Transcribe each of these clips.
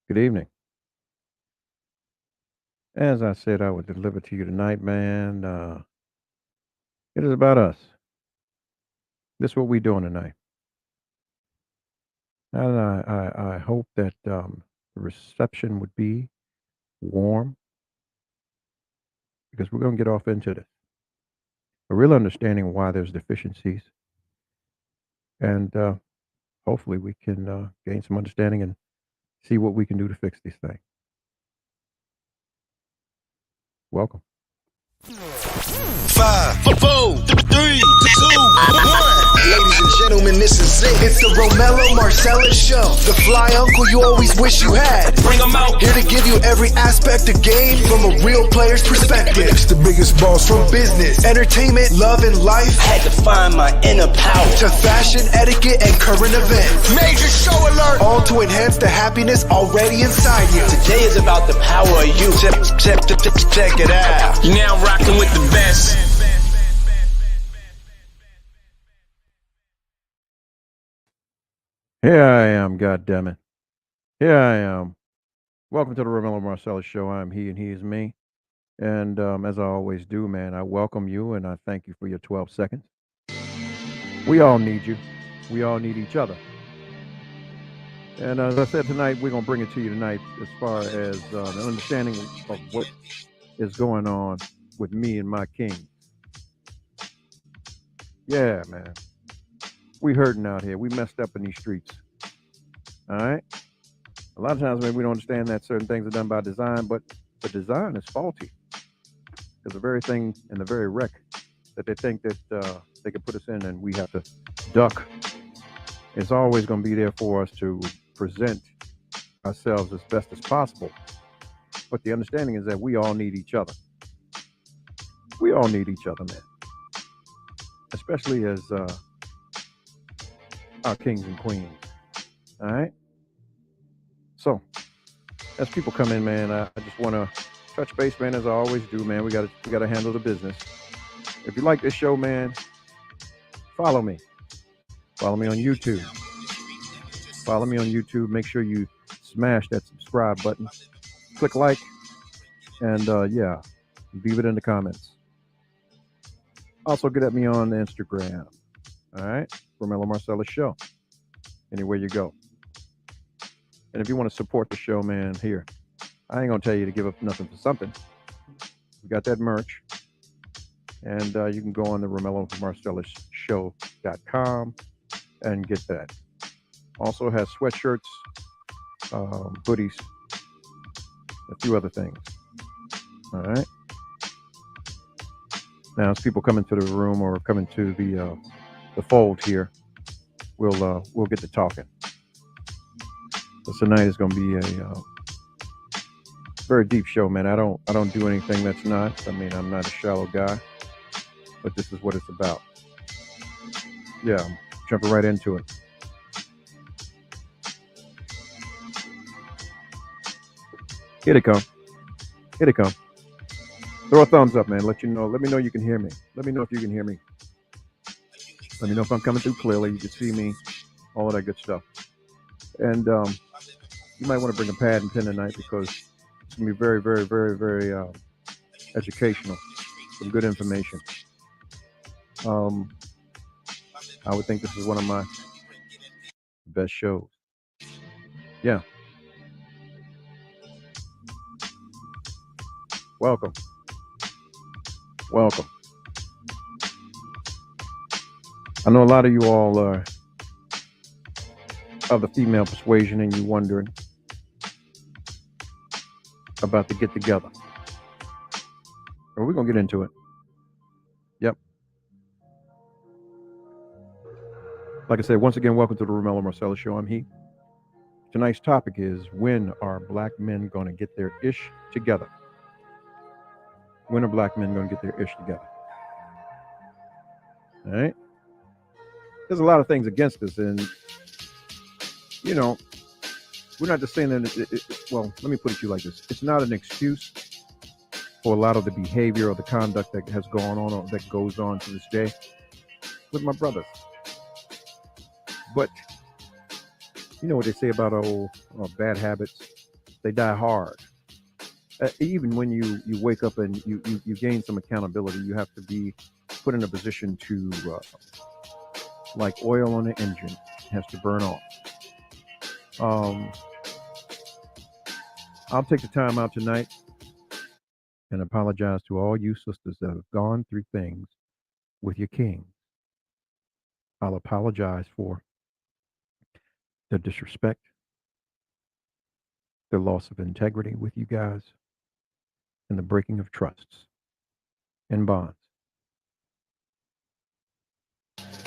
Good evening. As I said, I would deliver to you tonight, man. It is about us. This is what we're doing tonight. And I hope that the reception would be warm because we're going to get off into this. A real understanding why there's deficiencies. And hopefully we can gain some understanding and see what we can do to fix these things. Welcome. Five, four, three, two, one. Ladies and gentlemen, this is it. It's the Romello Marcellus Show. The fly uncle you always wish you had. Bring 'em out. Here to give you every aspect of game from a real player's perspective. It's the biggest boss From business, entertainment, love, and life, Had to find my inner power. to fashion, etiquette, and current events. Major show alert. All to enhance the happiness already inside you. Today is about the power of you. Check it out. You're now rocking with the best. Here I am, goddammit. Here I am. Welcome to the Romello Marcellus Show. I'm he and he is me. And as I always do, man, I welcome you and I thank you for your 12 seconds. We all need you. We all need each other. And as I said tonight, we're going to bring it to you tonight as far as an understanding of what is going on with me and my king. Yeah, man. We hurting out here. We messed up in these streets. All right? A lot of times maybe we don't understand that certain things are done by design, but the design is faulty. Because the very thing and the very wreck that they think that they can put us in and we have to duck, it's always going to be there for us to present ourselves as best as possible. But the understanding is that we all need each other. We all need each other, man. Especially as our kings and queens. All right? So, as people come in, man, I just want to touch base, man, as I always do, man. We gotta handle the business. If you like this show, man, follow me. Follow me on YouTube. Follow me on YouTube. Make sure you smash that subscribe button. Click like. And, yeah, leave it in the comments. Also, get at me on Instagram. All right? Romello Marcellus Show. Anywhere you go. And if you want to support the show, man, here. I ain't going to tell you to give up nothing for something. We got that merch. And you can go on the RomelloMarcellusShow.com and get that. Also has sweatshirts, hoodies, a few other things. All right. Now, as people come into the room or come into the fold here, we'll get to talking. So tonight is going to be a very deep show, man. I don't do anything that's not. I mean, I'm not a shallow guy, but this is what it's about. Yeah, I'm jumping right into it. Here they come. Here they come. Throw a thumbs up, man. Let me know you can hear me. Let me know if you can hear me. Let me know if I'm coming through clearly. You can see me. All of that good stuff. And you might want to bring a pad and pen tonight because it's going to be very, very, very, very educational. Some good information. I would think this is one of my best shows. Yeah. Welcome. Welcome. I know a lot of you all are of the female persuasion and you wondering about the get together. Well, we're going to get into it. Yep. Like I said, once again, welcome to the Romello Marcellus Show. I'm he. Tonight's topic is, when are black men going to get their ish together? When are black men going to get their ish together? All right. There's a lot of things against us, and you know, we're not just saying that. Well, let me put it to you like this: it's not an excuse for a lot of the behavior or the conduct that has gone on or that goes on to this day with my brothers. But you know what they say about bad habits They die hard. Even when you wake up and you gain some accountability, you have to be put in a position to, like oil on an engine, it has to burn off. I'll take the time out tonight and apologize to all you sisters that have gone through things with your king. I'll apologize for the disrespect, the loss of integrity with you guys, and the breaking of trusts and bonds.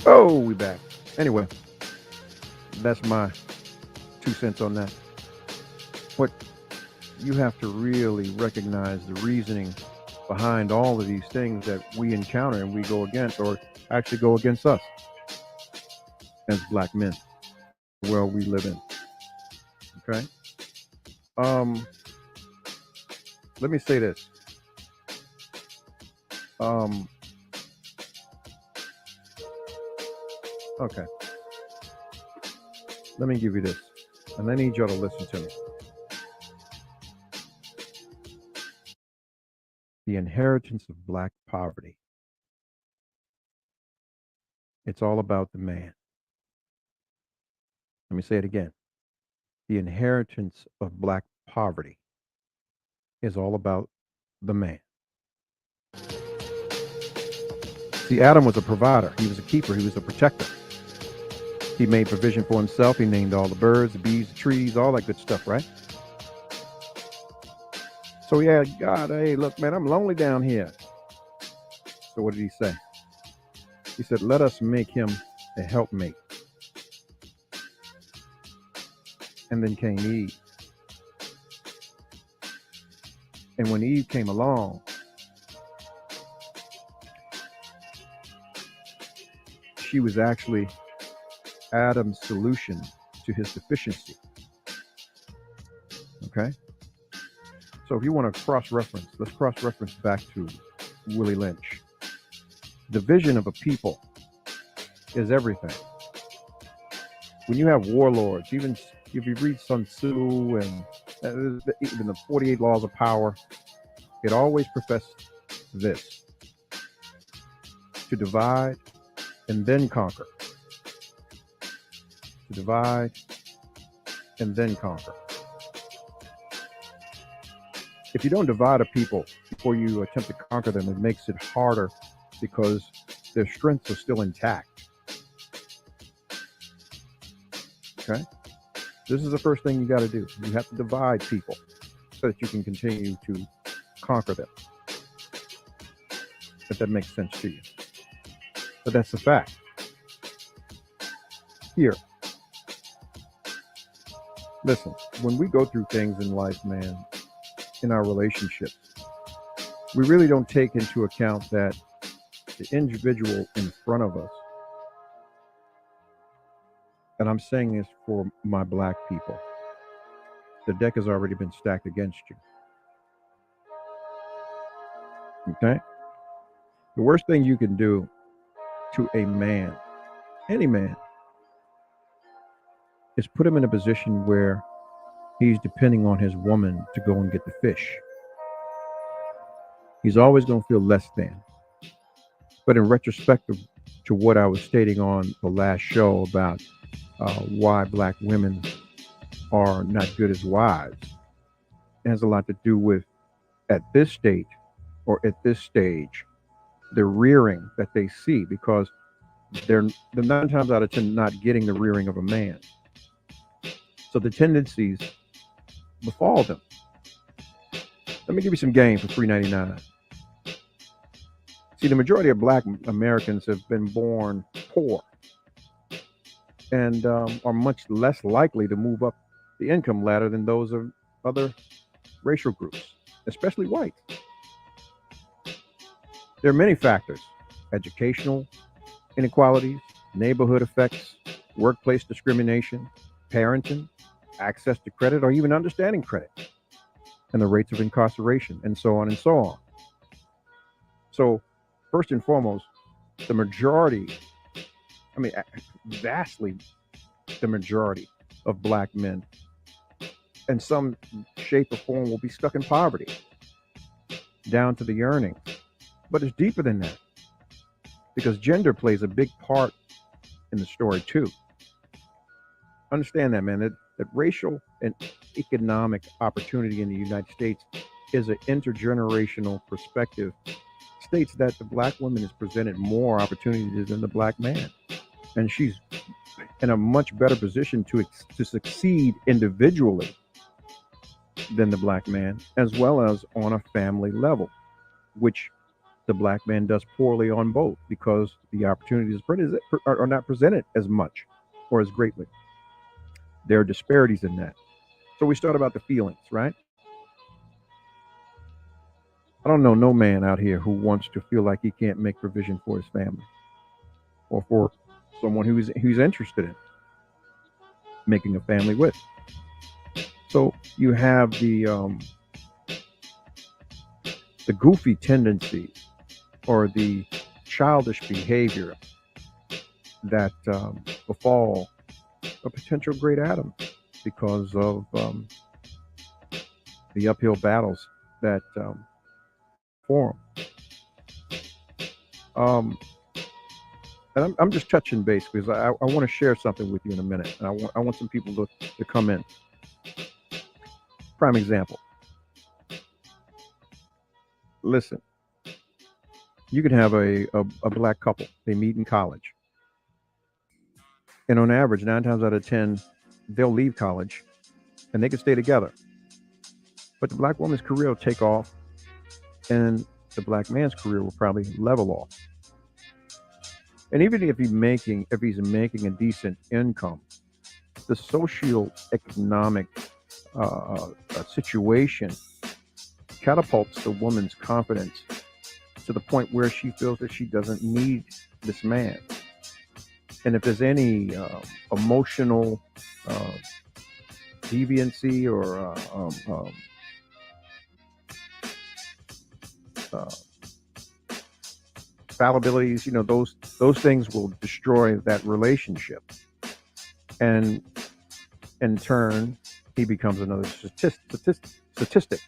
Oh, we back. Anyway, that's my 2 cents on that. What you have to really recognize the reasoning behind all of these things that we encounter and we go against, or actually go against us as black men, the world we live in. Okay. Let me say this. Okay. Let me give you this, and I need y'all to listen to me. The inheritance of black poverty. It's all about the man. Let me say it again. The inheritance of black poverty is all about the man. See, Adam was a provider. He was a keeper. He was a protector. He made provision for himself. He named all the birds, the bees, the trees, all that good stuff, right? So yeah, God, hey, look, man, I'm lonely down here. So what did he say? He said, let us make him a helpmate. And then came Eve. And when Eve came along, she was actually Adam's solution to his deficiency. Okay? So if you want to cross-reference, let's cross-reference back to Willie Lynch. The vision of a people is everything. When you have warlords, even if you read Sun Tzu and even the 48 Laws of Power, it always professed this: to divide and then conquer. To divide and then conquer. If you don't divide a people before you attempt to conquer them, it makes it harder because their strengths are still intact. Okay? This is the first thing you got to do. You have to divide people so that you can continue to conquer them. If that makes sense to you. But that's the fact. Here. Listen, when we go through things in life, man, in our relationships, we really don't take into account that the individual in front of us, and I'm saying this for my black people, the deck has already been stacked against you. Okay? The worst thing you can do to a man, any man, is put him in a position where he's depending on his woman to go and get the fish. He's always going to feel less than. But in retrospect to what I was stating on the last show about why black women are not good as wives, it has a lot to do with, at this state or at this stage, the rearing that they see, because they're 9 times out of 10 not getting the rearing of a man. So the tendencies befall them. Let me give you some game for $3.99. See, the majority of black Americans have been born poor and are much less likely to move up the income ladder than those of other racial groups, especially whites. There are many factors: educational inequalities, neighborhood effects, workplace discrimination, parenting, access to credit, or even understanding credit, and the rates of incarceration, and so on and so on. So, first and foremost, the majority, vastly the majority of black men, and some shape, or form will be stuck in poverty, down to the yearning. But it's deeper than that because gender plays a big part in the story too. Understand that, man, that racial and economic opportunity in the United States is an intergenerational perspective. States that the black woman is presented more opportunities than the black man. And she's in a much better position to succeed individually than the black man, as well as on a family level, which the black man does poorly on both because the opportunities are not presented as much or as greatly. There are disparities in that. So we start about the feelings, right? I don't know no man out here who wants to feel like he can't make provision for his family or for someone who's interested in making a family with. So you have the goofy tendencies or the childish behavior that befall a potential great Adam because of the uphill battles that form. And I'm just touching base because I want to share something with you in a minute. And I want some people to come in. Prime example. Listen, you can have a black couple. They meet in college. And on average, 9 times out of 10, they'll leave college and they can stay together. But the black woman's career will take off and the black man's career will probably level off. And even if he's making a decent income, the socio-economic situation catapults the woman's confidence to the point where she feels that she doesn't need this man. And if there's any emotional deviancy or fallibilities, those things will destroy that relationship. And in turn, he becomes another statistic.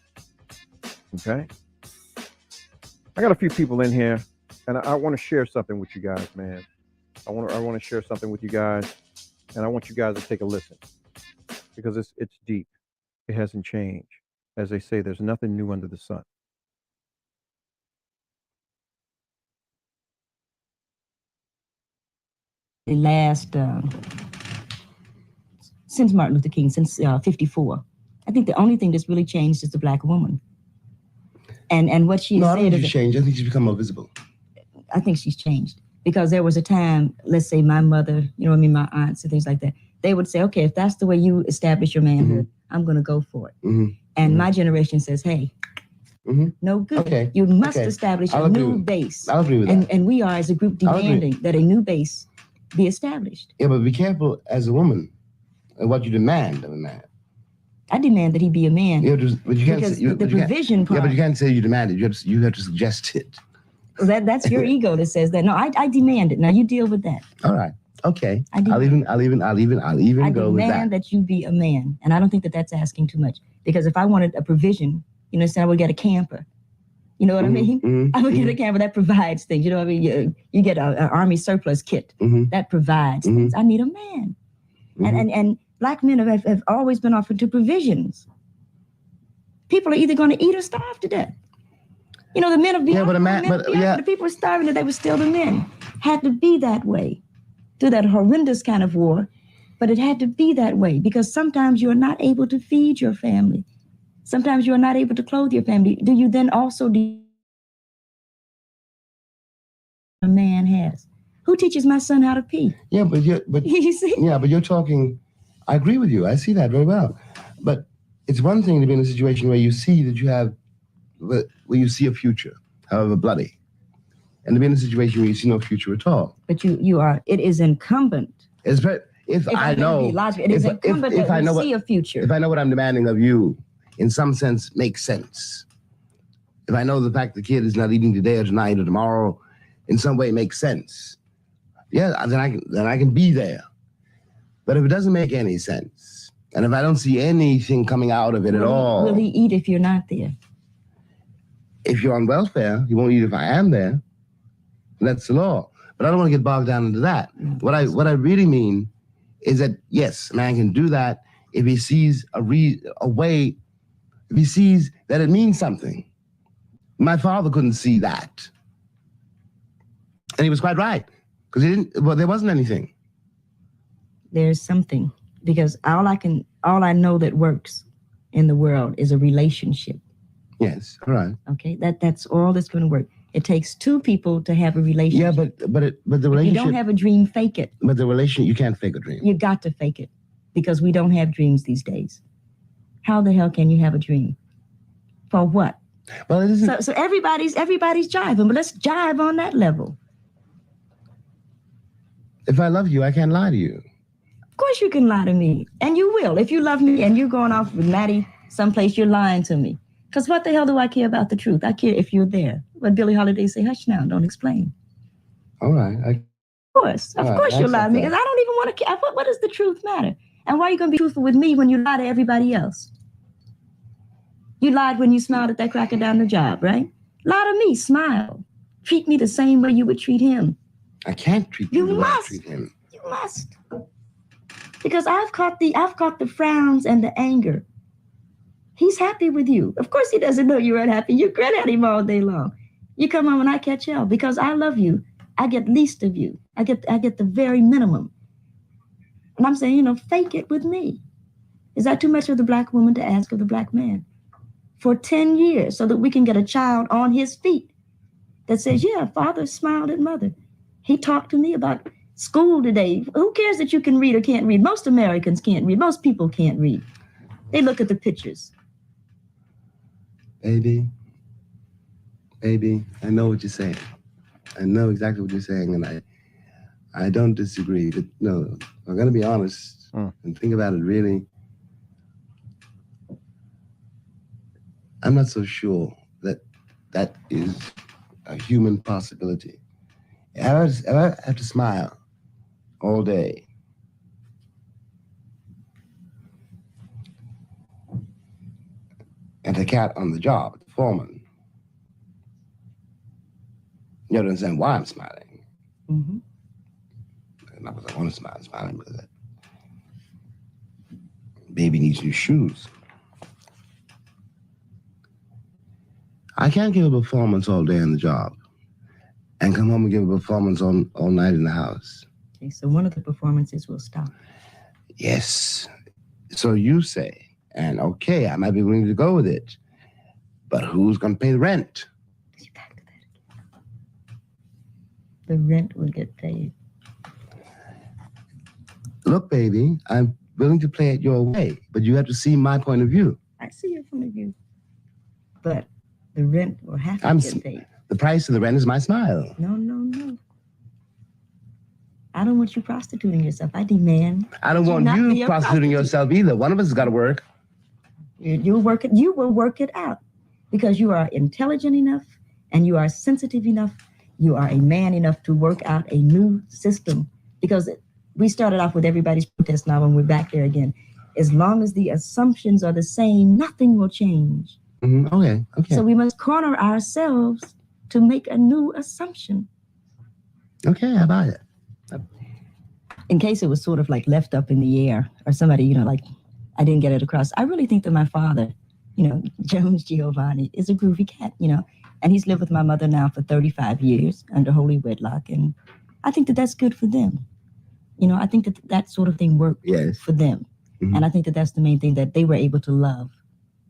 Okay? I got a few people in here, and I want to share something with you guys, man. I want to share something with you guys, and I want you guys to take a listen because it's deep. It hasn't changed. As they say, there's nothing new under the sun. The last, since Martin Luther King, since 54, I think the only thing that's really changed is the black woman. And what she No, said I don't think is she's changed. I think she's become more visible. I think she's changed because there was a time, let's say my mother, my aunts and things like that, they would say, okay, if that's the way you establish your manhood, I'm going to go for it. And my generation says, hey, no good. Okay. You must establish a new base. I'll agree with that. And we are, as a group, demanding that a new base be established. Yeah, but be careful as a woman of what you demand of a man. I demand that he be a man. Yeah, but you can't because say, the provision part. Yeah, but you can't say you demand it. You have to suggest it. Well, that's your ego that says that. No, I demand it. Now you deal with that. All right. Okay. I'll even go with that. I demand that you be a man, and I don't think that that's asking too much. Because if I wanted a provision, say I would get a camper. You know what I mean? I would get a camper that provides things. You know what I mean? You get an army surplus kit that provides things. I need a man, and black men have always been offered to provisions. People are either going to eat or starve to death. The men of the people were starving that they were still the men. Had to be that way through that horrendous kind of war, but it had to be that way because sometimes you are not able to feed your family. Sometimes you are not able to clothe your family. Do you then also a man has? Who teaches my son how to pee? Yeah, but you see? Yeah, but you're talking. I agree with you. I see that very well. But it's one thing to be in a situation where you see that where you see a future, however bloody, and to be in a situation where you see no future at all. But you are. It is incumbent. If I know, it is incumbent that you see a future. If I know what I'm demanding of you, in some sense, makes sense. If I know the fact the kid is not eating today or tonight or tomorrow, in some way, it makes sense. Yeah, then I can be there. But if it doesn't make any sense, And if I don't see anything coming out of it at all, will he eat if you're not there? If you're on welfare, he won't eat if I am there. That's the law. But I don't want to get bogged down into that. What I really mean is that, yes, a man can do that if he sees a way, if he sees that it means something. My father couldn't see that. And he was quite right. Because there wasn't anything. There's something. Because all I know that works in the world is a relationship. Yes, all right. Okay, that's all that's going to work. It takes two people to have a relationship. Yeah, but the relationship. If you don't have a dream, fake it. But the relationship, you can't fake a dream. You got to fake it, because we don't have dreams these days. How the hell can you have a dream? For what? Well, it isn't. So everybody's jiving, but let's jive on that level. If I love you, I can't lie to you. Of course you can lie to me, and you will. If you love me and you're going off with Maddie someplace, you're lying to me. Because what the hell do I care about the truth? I care if you're there. But Billie Holiday say, hush now, don't explain. All right. Of course you'll lie to me, because I don't even want to care. What does the truth matter? And why are you going to be truthful with me when you lie to everybody else? You lied when you smiled at that cracker down the job, right? Lie to me, smile. Treat me the same way you would treat him. I can't treat you the way I treat him. You must. Because I've caught the frowns and the anger. He's happy with you. Of course he doesn't know you're unhappy. You grin at him all day long. You come home and I catch hell because I love you. I get least of you. I get the very minimum. And I'm saying, fake it with me. Is that too much of the black woman to ask of the black man? For 10 years, so that we can get a child on his feet that says, yeah, father smiled at mother. He talked to me about school today. Who cares that you can read or can't read? Most Americans can't read. Most people can't read. They look at the pictures. Baby, I know what you're saying. I know exactly what you're saying, and I don't disagree. But no, I'm going to be honest and think about it really. I'm not so sure that is a human possibility. I have to smile all day. And the cat on the job, the foreman. You don't understand why I'm smiling. Mm-hmm. Not because I want to smile, I'm smiling because that baby needs new shoes. I can't give a performance all day on the job and come home and give a performance all night in the house. Okay, so one of the performances will stop. Yes. So you say, and okay, I might be willing to go with it, but who's going to pay the rent? Back to that again. The rent will get paid. Look, baby, I'm willing to play it your way, but you have to see my point of view. I see your point of view, but the rent will have to get paid. The price of the rent is my smile. No. I don't want you prostituting yourself. I demand. I don't want you prostituting yourself either. One of us has got to work. You will work it out because you are intelligent enough and you are sensitive enough. You are a man enough to work out a new system, because we started off with everybody's protest now and we're back there again. As long as the assumptions are the same, nothing will change. Mm-hmm. Okay. So we must corner ourselves to make a new assumption. Okay, I buy it. In case it was sort of like left up in the air or somebody, like I didn't get it across. I really think that my father, Jones Giovanni, is a groovy cat, and he's lived with my mother now for 35 years under holy wedlock. And I think that that's good for them. I think that sort of thing worked for them. Mm-hmm. And I think that that's the main thing, that they were able to love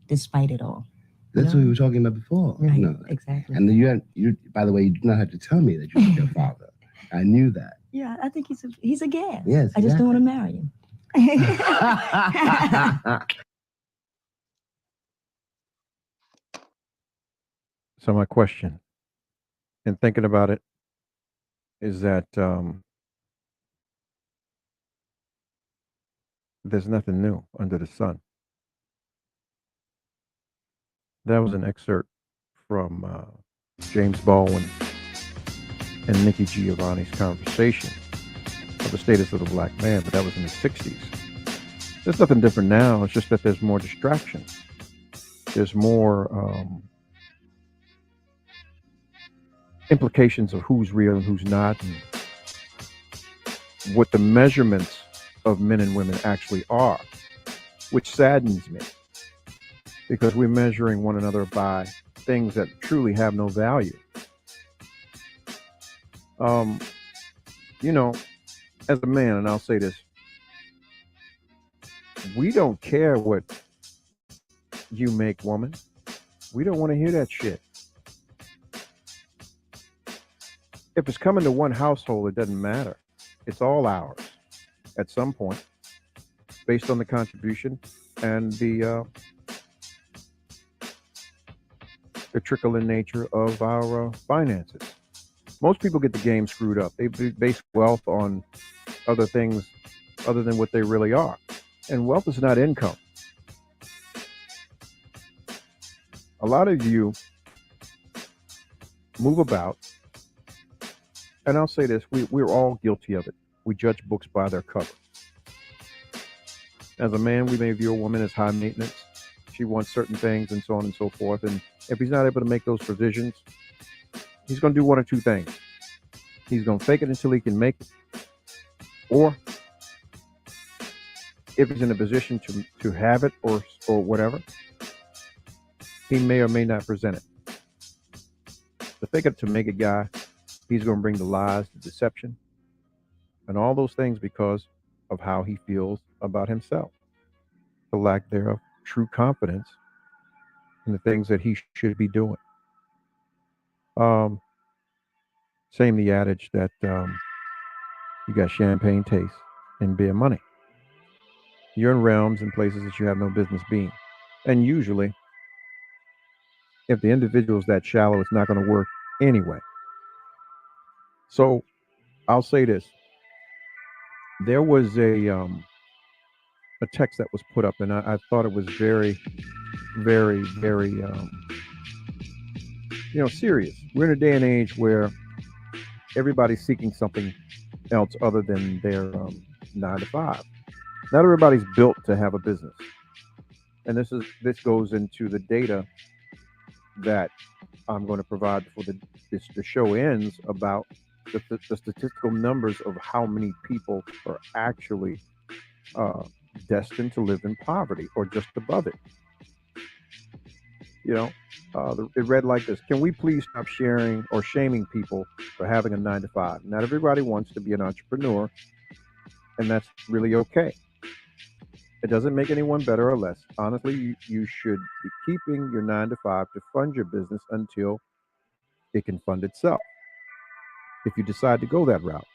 despite it all. That's what we were talking about before. Right, exactly. And you, by the way, you do not have to tell me that you're your father. I knew that. Yeah, I think he's a gas. Yes, I just don't want to marry him. So my question, in thinking about it, is that there's nothing new under the sun. That was an excerpt from James Baldwin and Nikki Giovanni's conversation of the status of the black man, but that was in the 60s. There's nothing different now. It's just that there's more distraction. There's more implications of who's real and who's not, and what the measurements of men and women actually are, which saddens me because we're measuring one another by things that truly have no value. Um, you know, as a man, and I'll say this, we don't care what you make, woman. We don't want to hear that shit. If it's coming to one household, it doesn't matter. It's all ours at some point, based on the contribution and the trickle-in nature of our finances. Most people get the game screwed up. They base wealth on other things other than what they really are. And wealth is not income. A lot of you move about, and I'll say this, we're all guilty of it. We judge books by their cover. As a man, we may view a woman as high maintenance. She wants certain things and so on and so forth. And if he's not able to make those provisions, he's going to do one or two things. He's going to fake it until he can make it. Or if he's in a position to have it or whatever, he may or may not present it. The fake it to make it guy, he's going to bring the lies, the deception, and all those things because of how he feels about himself. The lack thereof true confidence in the things that he should be doing. Same the adage that you got champagne taste and beer money. You're in realms and places that you have no business being. And usually, if the individual is that shallow, it's not going to work anyway. So I'll say this. There was a text that was put up, and I thought it was very, very, very, serious. We're in a day and age where everybody's seeking something else other than their 9 to 5. Not everybody's built to have a business, and this goes into the data that I'm going to provide before the show ends about the statistical numbers of how many people are actually destined to live in poverty or just above it. It read like this: can we please stop sharing or shaming people for having a 9 to 5? Not everybody wants to be an entrepreneur, and that's really okay. It doesn't make anyone better or less. Honestly, you should be keeping your 9 to 5 to fund your business until it can fund itself. If you decide to go that route,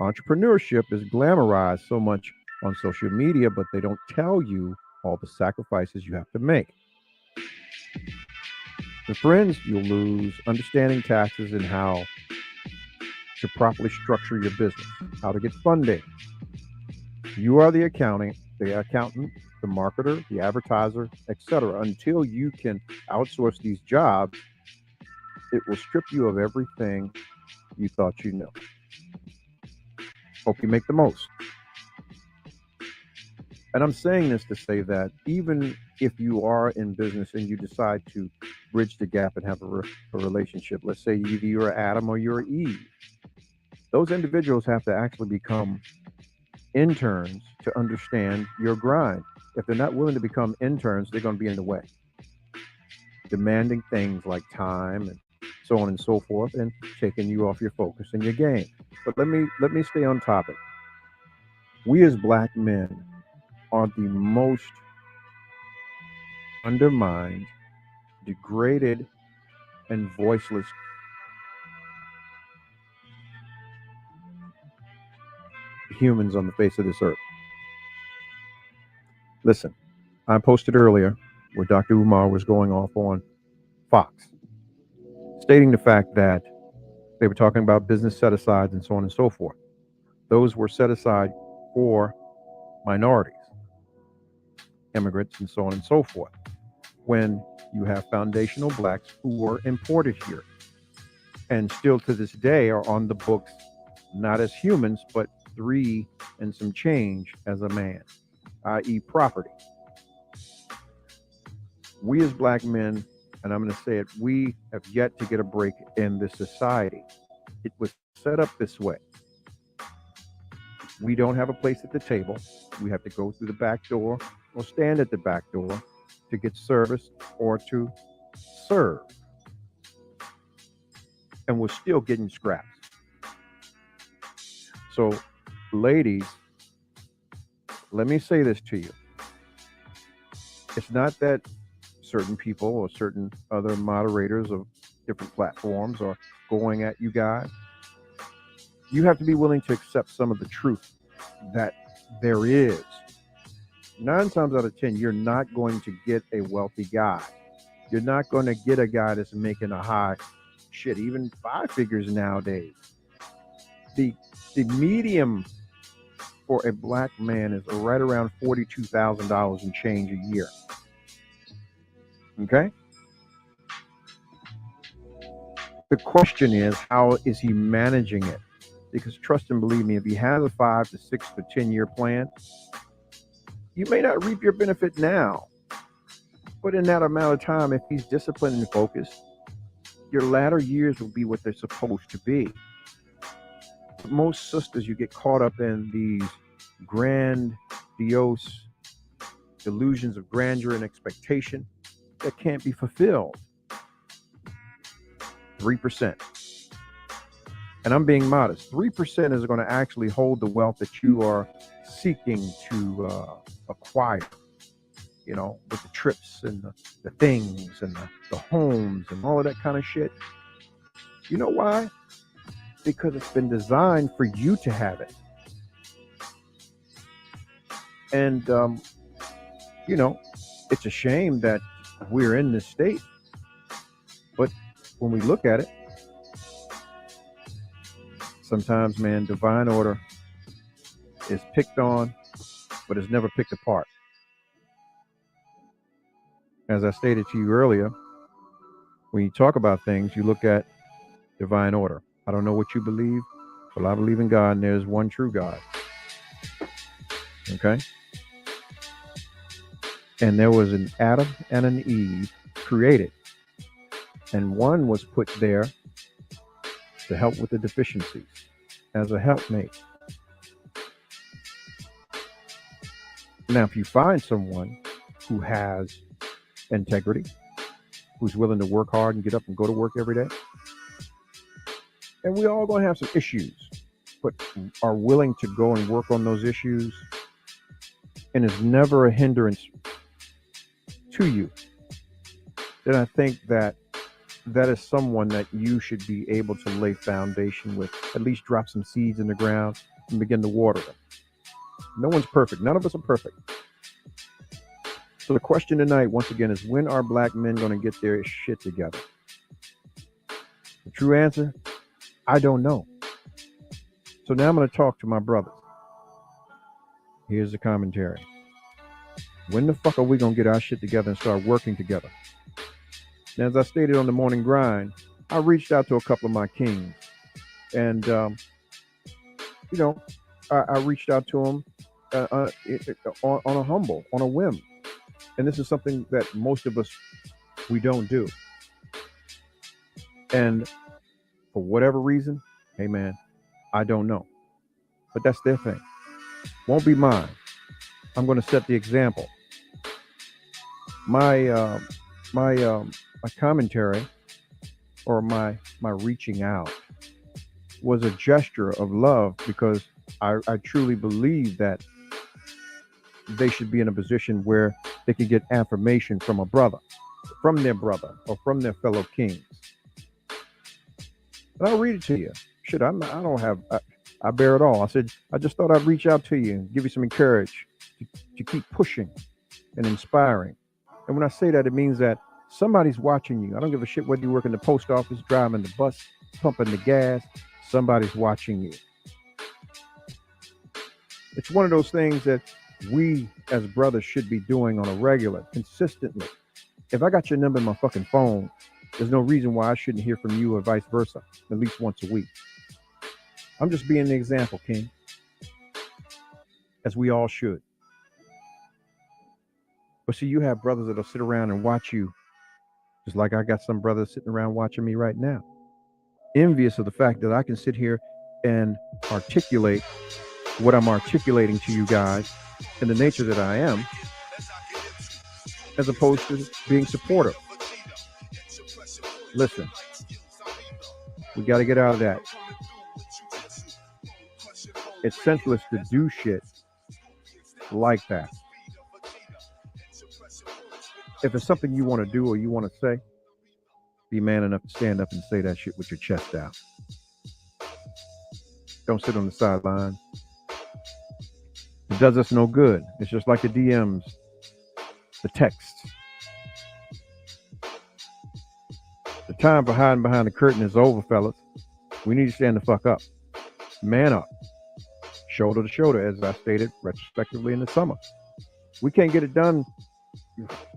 entrepreneurship is glamorized so much on social media, but they don't tell you all the sacrifices you have to make. The friends you'll lose, understanding taxes and how to properly structure your business, how to get funding. You are the accountant, the marketer, the advertiser, etc. Until you can outsource these jobs, it will strip you of everything you thought you knew. Hope you make the most. And I'm saying this to say that even if you are in business and you decide to bridge the gap and have a relationship, let's say either you're Adam or you're Eve, those individuals have to actually become interns to understand your grind. If they're not willing to become interns, they're going to be in the way, demanding things like time and so on and so forth, and taking you off your focus and your game. But let me stay on topic. We as black men are the most undermined, degraded, and voiceless humans on the face of this earth. Listen, I posted earlier where Dr. Umar was going off on Fox, stating the fact that they were talking about business set-asides and so on and so forth. Those were set aside for minorities, immigrants, and so on and so forth. When you have foundational blacks who were imported here and still to this day are on the books, not as humans, but 3 and some change as a man. i.e., property. We as black men, and I'm going to say it, we have yet to get a break in this society. It was set up this way. We don't have a place at the table. We have to go through the back door or stand at the back door to get service or to serve. And we're still getting scraps. So, ladies, let me say this to you. It's not that certain people or certain other moderators of different platforms are going at you guys. You have to be willing to accept some of the truth that there is. 9 times out of 10, you're not going to get a wealthy guy. You're not going to get a guy that's making a high, shit, even 5 figures nowadays. The medium for a black man is right around $42,000 and change a year. Okay? The question is, how is he managing it? Because trust and believe me, if he has a 5 to 6 to 10 year plan, you may not reap your benefit now. But in that amount of time, if he's disciplined and focused, your latter years will be what they're supposed to be. But most sisters, you get caught up in these grandiose delusions of grandeur and expectation that can't be fulfilled. 3%. And I'm being modest. 3% is going to actually hold the wealth that you are seeking to acquire. You know, with the trips and the things and the homes and all of that kind of shit. You know why? Because it's been designed for you to have it. And, you know, it's a shame that we're in this state. But when we look at it, sometimes, man, divine order is picked on, but is never picked apart. As I stated to you earlier, when you talk about things, you look at divine order. I don't know what you believe, but I believe in God, and there's one true God. Okay? And there was an Adam and an Eve created. And one was put there to help with the deficiencies as a helpmate. Now, if you find someone who has integrity, who's willing to work hard and get up and go to work every day, and we all going to have some issues, but are willing to go and work on those issues, and is never a hindrance to you, then I think that is someone that you should be able to lay foundation with, at least drop some seeds in the ground and begin to water them. No one's perfect. None of us are perfect. So the question tonight, once again, is when are black men going to get their shit together? The true answer, I don't know. So now I'm going to talk to my brothers. Here's the commentary. When the fuck are we going to get our shit together and start working together? Now, as I stated on the morning grind, I reached out to a couple of my kings. And, you know, I reached out to them on a humble, on a whim. And this is something that most of us, we don't do. And for whatever reason, hey man, I don't know. But that's their thing. Won't be mine. I'm going to set the example. My commentary or my reaching out was a gesture of love, because I truly believe that they should be in a position where they can get affirmation from a brother, from their brother, or from their fellow kings. And I'll read it to you. Shit, I bear it all. I said, I just thought I'd reach out to you and give you some encouragement to keep pushing and inspiring. And when I say that, it means that somebody's watching you. I don't give a shit whether you work in the post office, driving the bus, pumping the gas. Somebody's watching you. It's one of those things that we as brothers should be doing on a regular, consistently. If I got your number in my fucking phone, there's no reason why I shouldn't hear from you or vice versa, at least once a week. I'm just being an example, King, as we all should. But see, you have brothers that'll sit around and watch you, just like I got some brothers sitting around watching me right now, envious of the fact that I can sit here and articulate what I'm articulating to you guys in the nature that I am, as opposed to being supportive. Listen, we got to get out of that. It's senseless to do shit like that. If it's something you want to do or you want to say, be man enough to stand up and say that shit with your chest out. Don't sit on the sideline. It does us no good. It's just like the DMs, the texts. The time for hiding behind the curtain is over, fellas. We need to stand the fuck up. Man up. Shoulder to shoulder, as I stated retrospectively in the summer. We can't get it done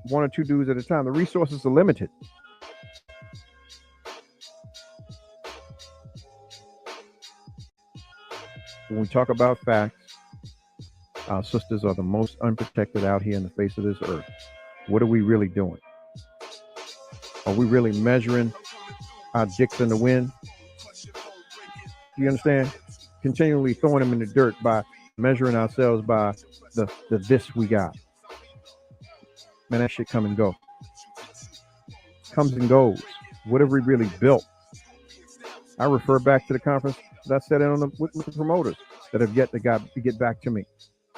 one or two dudes at a time. The resources are limited. When we talk about facts, our sisters are the most unprotected out here in the face of this earth. What are we really doing? Are we really measuring our dicks in the wind? Do you understand? Continually throwing them in the dirt by measuring ourselves by the this we got. Man, that shit come and go. Comes and goes. What have we really built? I refer back to the conference that I sat in on with the promoters that have yet to get back to me.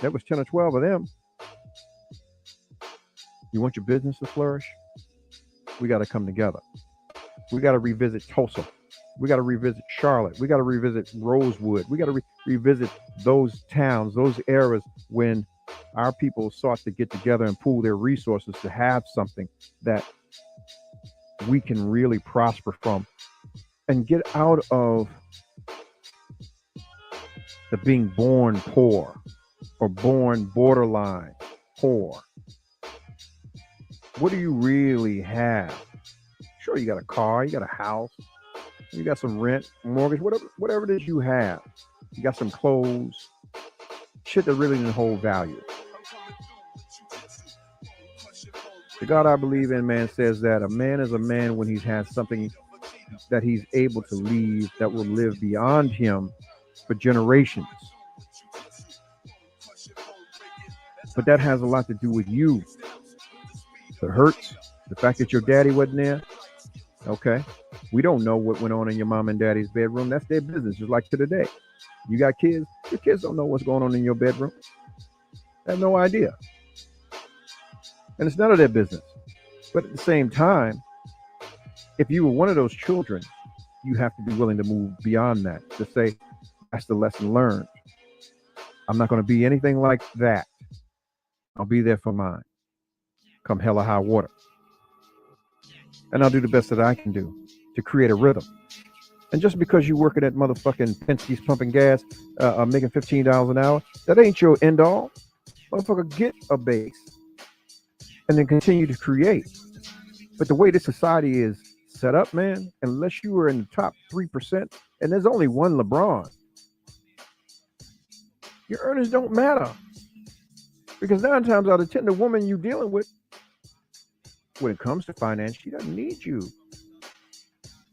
That was 10 or 12 of them. You want your business to flourish? We got to come together. We got to revisit Tulsa. We got to revisit Charlotte. We got to revisit Rosewood. We got to revisit those towns, those eras when our people sought to get together and pool their resources to have something that we can really prosper from and get out of the being born poor or born borderline poor. What do you really have? Sure, you got a car, you got a house, you got some rent, mortgage, whatever it is you have. You got some clothes, shit that really didn't hold value. The God I believe in, man, says that a man is a man when he has something that he's able to leave that will live beyond him for generations. But that has a lot to do with you. It hurts. The fact that your daddy wasn't there. Okay. We don't know what went on in your mom and daddy's bedroom. That's their business, just like to today. You got kids. Your kids don't know what's going on in your bedroom. They have no idea. And it's none of their business. But at the same time, if you were one of those children, you have to be willing to move beyond that, to say, that's the lesson learned. I'm not going to be anything like that. I'll be there for mine. Come hell or high water. And I'll do the best that I can do to create a rhythm. And just because you working at motherfucking Penske's pumping gas, making $15 an hour, that ain't your end all. Motherfucker, get a base and then continue to create. But the way this society is set up, man, unless you are in the top 3%, and there's only one LeBron, your earnings don't matter. Because 9 times out of 10, the woman you're dealing with, when it comes to finance, she doesn't need you.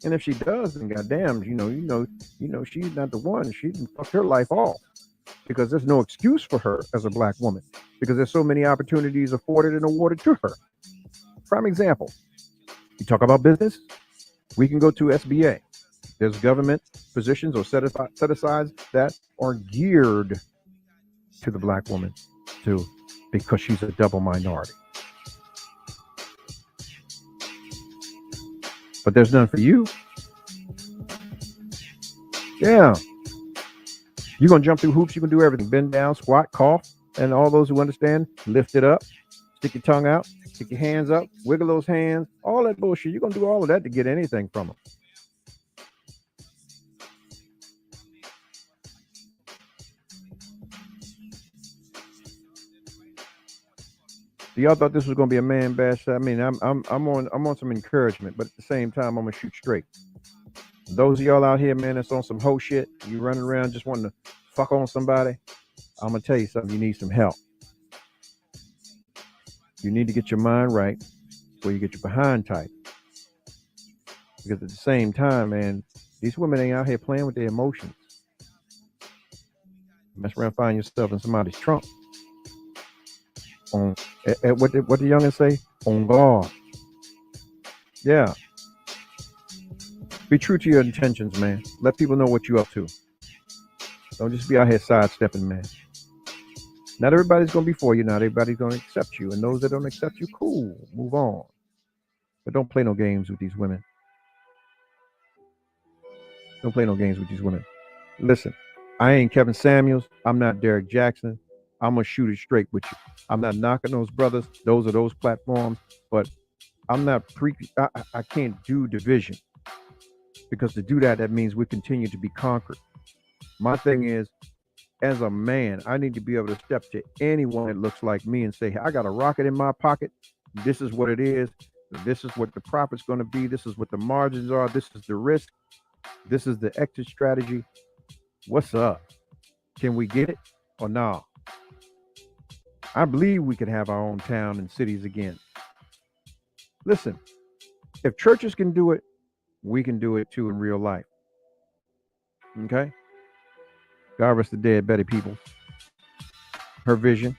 And if she does, then goddamn, you know, she's not the one. She can fuck her life off. Because there's no excuse for her as a black woman. Because there's so many opportunities afforded and awarded to her. Prime example. You talk about business, we can go to SBA. There's government positions or set-asides that are geared to the black woman too, because she's a double minority. But there's none for you. Yeah. You're going to jump through hoops. You can do everything. Bend down, squat, cough. And all those who understand, lift it up. Stick your tongue out. Stick your hands up. Wiggle those hands. All that bullshit. You're going to do all of that to get anything from them. Y'all thought this was going to be a man bash. I mean, I'm on some encouragement, but at the same time, I'm going to shoot straight. Those of y'all out here, man, that's on some hoe shit, you running around just wanting to fuck on somebody, I'm going to tell you something. You need some help. You need to get your mind right before you get your behind tight. Because at the same time, man, these women ain't out here playing with their emotions. Mess around, find yourself in somebody's trunk. On what the youngins say? On guard. Yeah. Be true to your intentions, man. Let people know what you're up to. Don't just be out here sidestepping, man. Not everybody's gonna be for you. Not everybody's gonna accept you, and those that don't accept you, cool, move on. But don't play no games with these women. Don't play no games with these women. Listen, I ain't Kevin Samuels. I'm not Derek Jackson. I'm gonna shoot it straight with you. I'm not knocking those brothers. Those are those platforms. But I'm not I can't do division, because to do that, that means we continue to be conquered. My thing is, as a man, I need to be able to step to anyone that looks like me and say, hey, I got a rocket in my pocket. This is what it is. This is what the profit's going to be. This is what the margins are. This is the risk. This is the exit strategy. What's up? Can we get it or no? I believe we can have our own town and cities again. Listen, if churches can do it, we can do it too in real life. Okay? God rest the dead Betty People. Her vision,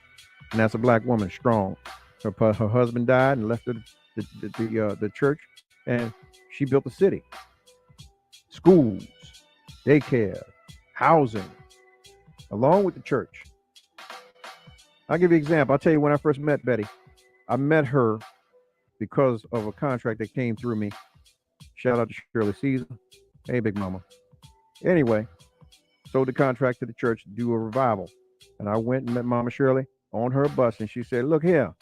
and that's a black woman, strong. Her husband died and left her the church, and she built a city, schools, daycare, housing, along with the church. I'll give you an example. I'll tell you when I first met Betty. I met her because of a contract that came through me. Shout out to Shirley Caesar. Hey, Big Mama. Anyway, sold the contract to the church to do a revival. And I went and met Mama Shirley on her bus, and she said, look here,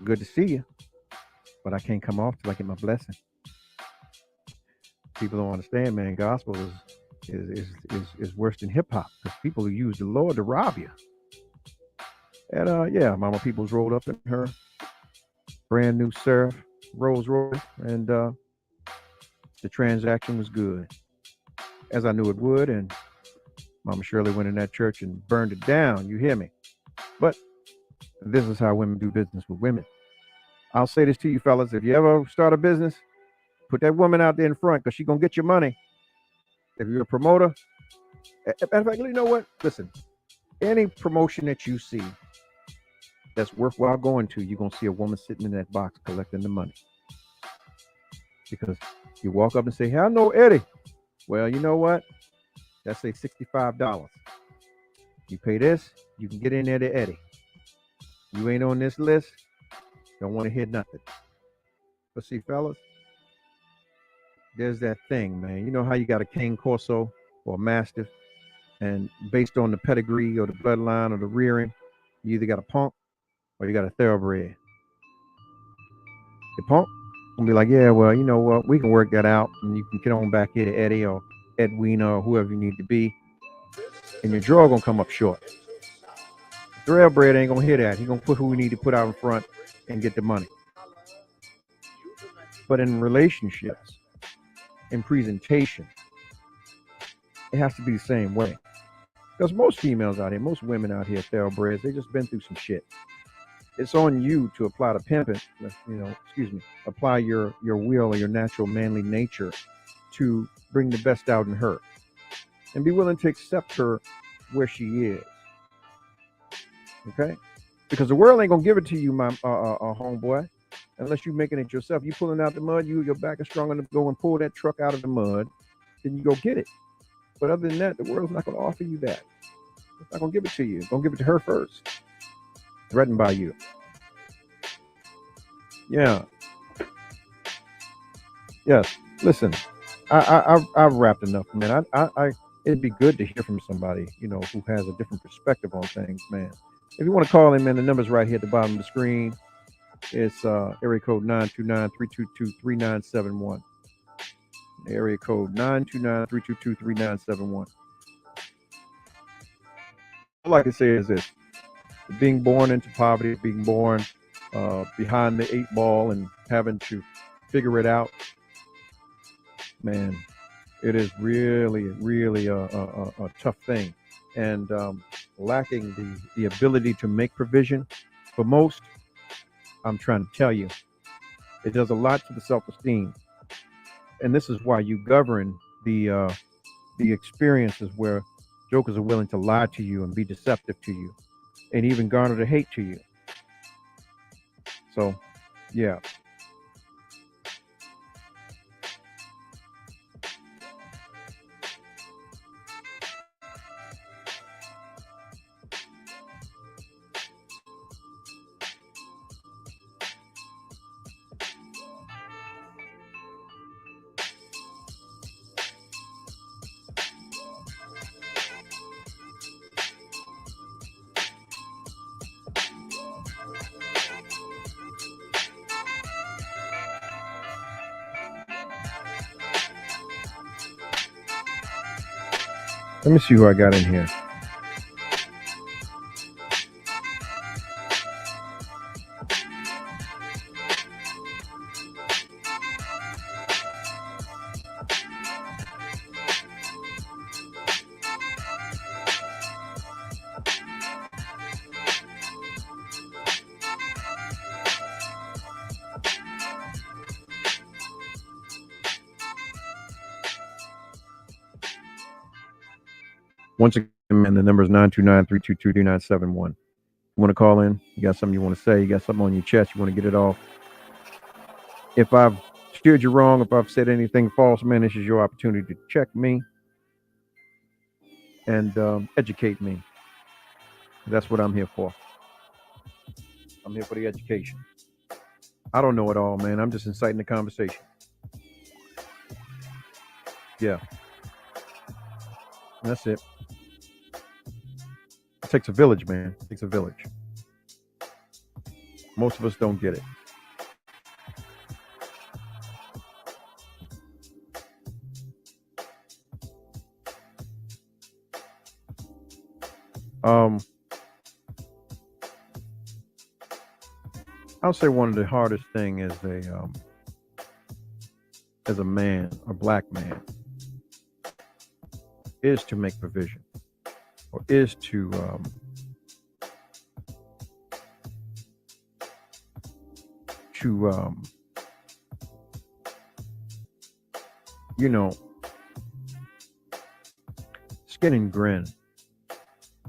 good to see you, but I can't come off till I get my blessing. People don't understand, man. Gospel is worse than hip hop, because people use the Lord to rob you. And yeah, Mama Peoples rolled up in her brand new Surf Rolls Royce, and the transaction was good, as I knew it would. And Mama Shirley went in that church and burned it down. You hear me? But this is how women do business with women. I'll say this to you, fellas. If you ever start a business, put that woman out there in front, because she's going to get your money. If you're a promoter, in fact, you know what? Listen, any promotion that you see that's worthwhile going to, you're going to see a woman sitting in that box collecting the money. Because you walk up and say, hey, I know Eddie. Well, you know what? That's say $65. You pay this, you can get in there to Eddie. You ain't on this list, don't want to hear nothing. But see, fellas, there's that thing, man. You know how you got a Cane Corso or a Mastiff, and based on the pedigree or the bloodline or the rearing, you either got a punk or you got a thoroughbred. The punk will be like, yeah, well, you know what? We can work that out, and you can get on back here to Eddie or Edwina or whoever you need to be, and your draw gonna come up short. The thoroughbred ain't gonna hear that. He gonna put who we need to put out in front and get the money. But in relationships, in presentation, it has to be the same way. Because most females out here, most women out here, thoroughbreds, they just been through some shit. It's on you to apply the pimping, apply your will or your natural manly nature to bring the best out in her, and be willing to accept her where she is. Okay? Because the world ain't gonna give it to you, my homeboy, unless you're making it yourself. You pulling out the mud, your back is strong enough to go and pull that truck out of the mud, then you go get it. But other than that, the world's not gonna offer you that. It's not gonna give it to you. It's gonna give it to her first. Threatened by you. Yeah. Yes. Listen, I've rapped enough, man. It'd be good to hear from somebody, who has a different perspective on things, man. If you want to call in, man, the number's right here at the bottom of the screen. It's area code 929-322-3971. Area code 929-322-3971. All I can say is this: being born into poverty, being born behind the 8 ball and having to figure it out, man, it is really, really a tough thing. And lacking the ability to make provision But most, I'm trying to tell you, it does a lot to the self-esteem, and this is why you govern the experiences where jokers are willing to lie to you and be deceptive to you, and even garner the hate to you. So, yeah. Let me see who I got in here. Once again, man, the number is 929-322-2971. You want to call in? You got something you want to say? You got something on your chest? You want to get it off? If I've steered you wrong, if I've said anything false, man, this is your opportunity to check me and educate me. That's what I'm here for. I'm here for the education. I don't know it all, man. I'm just inciting the conversation. Yeah. That's it. It takes a village, man. It takes a village. Most of us don't get it. I'll say one of the hardest thing as a man, a black man, is to make provision, or is to you know, skin and grin,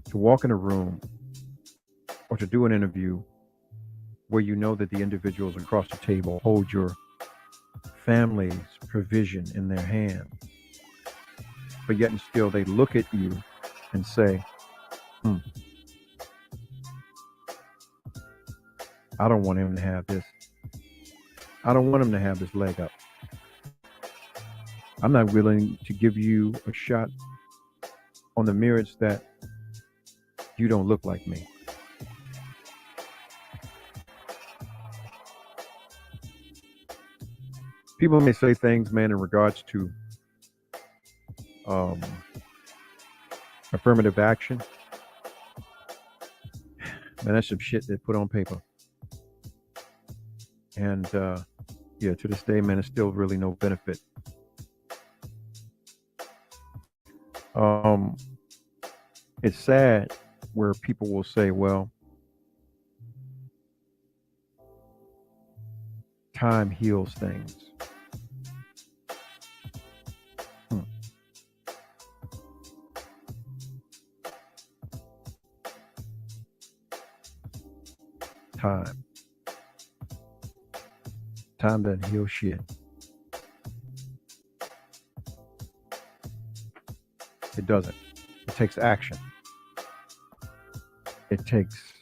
to walk in a room or to do an interview where you know that the individuals across the table hold your family's provision in their hand, but yet and still they look at you and say, I don't want him to have this. I don't want him to have this leg up. I'm not willing to give you a shot on the merits that you don't look like me. People may say things, man, in regards to affirmative action. Man, that's some shit they put on paper. And yeah, to this day, man, it's still really no benefit. It's sad where people will say, well, time heals things. Time doesn't heal shit. It doesn't. It takes action. It takes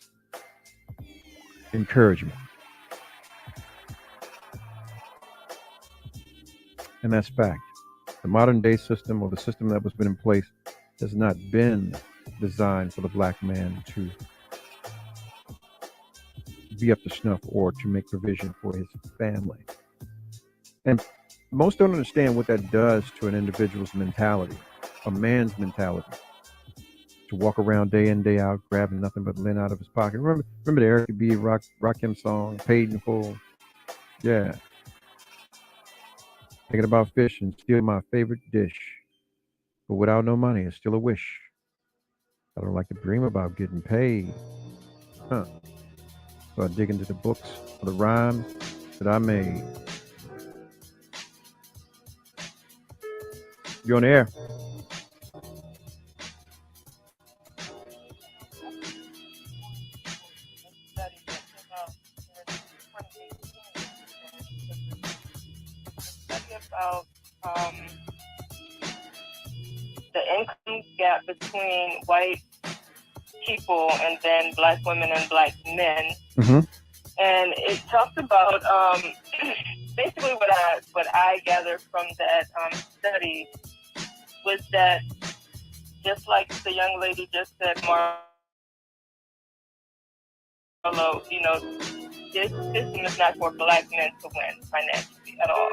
encouragement. And that's fact. The modern day system, or the system that was put in place, has not been designed for the black man to be up to snuff or to make provision for his family. And most don't understand what that does to an individual's mentality, a man's mentality, to walk around day in, day out, grabbing nothing but lint out of his pocket. Remember the Eric B. Rakim song, Paid in Full? Yeah. Thinking about fish and stealing my favorite dish. But without no money, it's still a wish. I don't like to dream about getting paid. Huh. So I dig into the books for the rhymes that I made. You're on the air. About the income gap between white people and then black women and black men. Mm-hmm. And it talks about basically what I gathered from that study was that, just like the young lady just said, Marlo, this system is not for black men to win financially at all.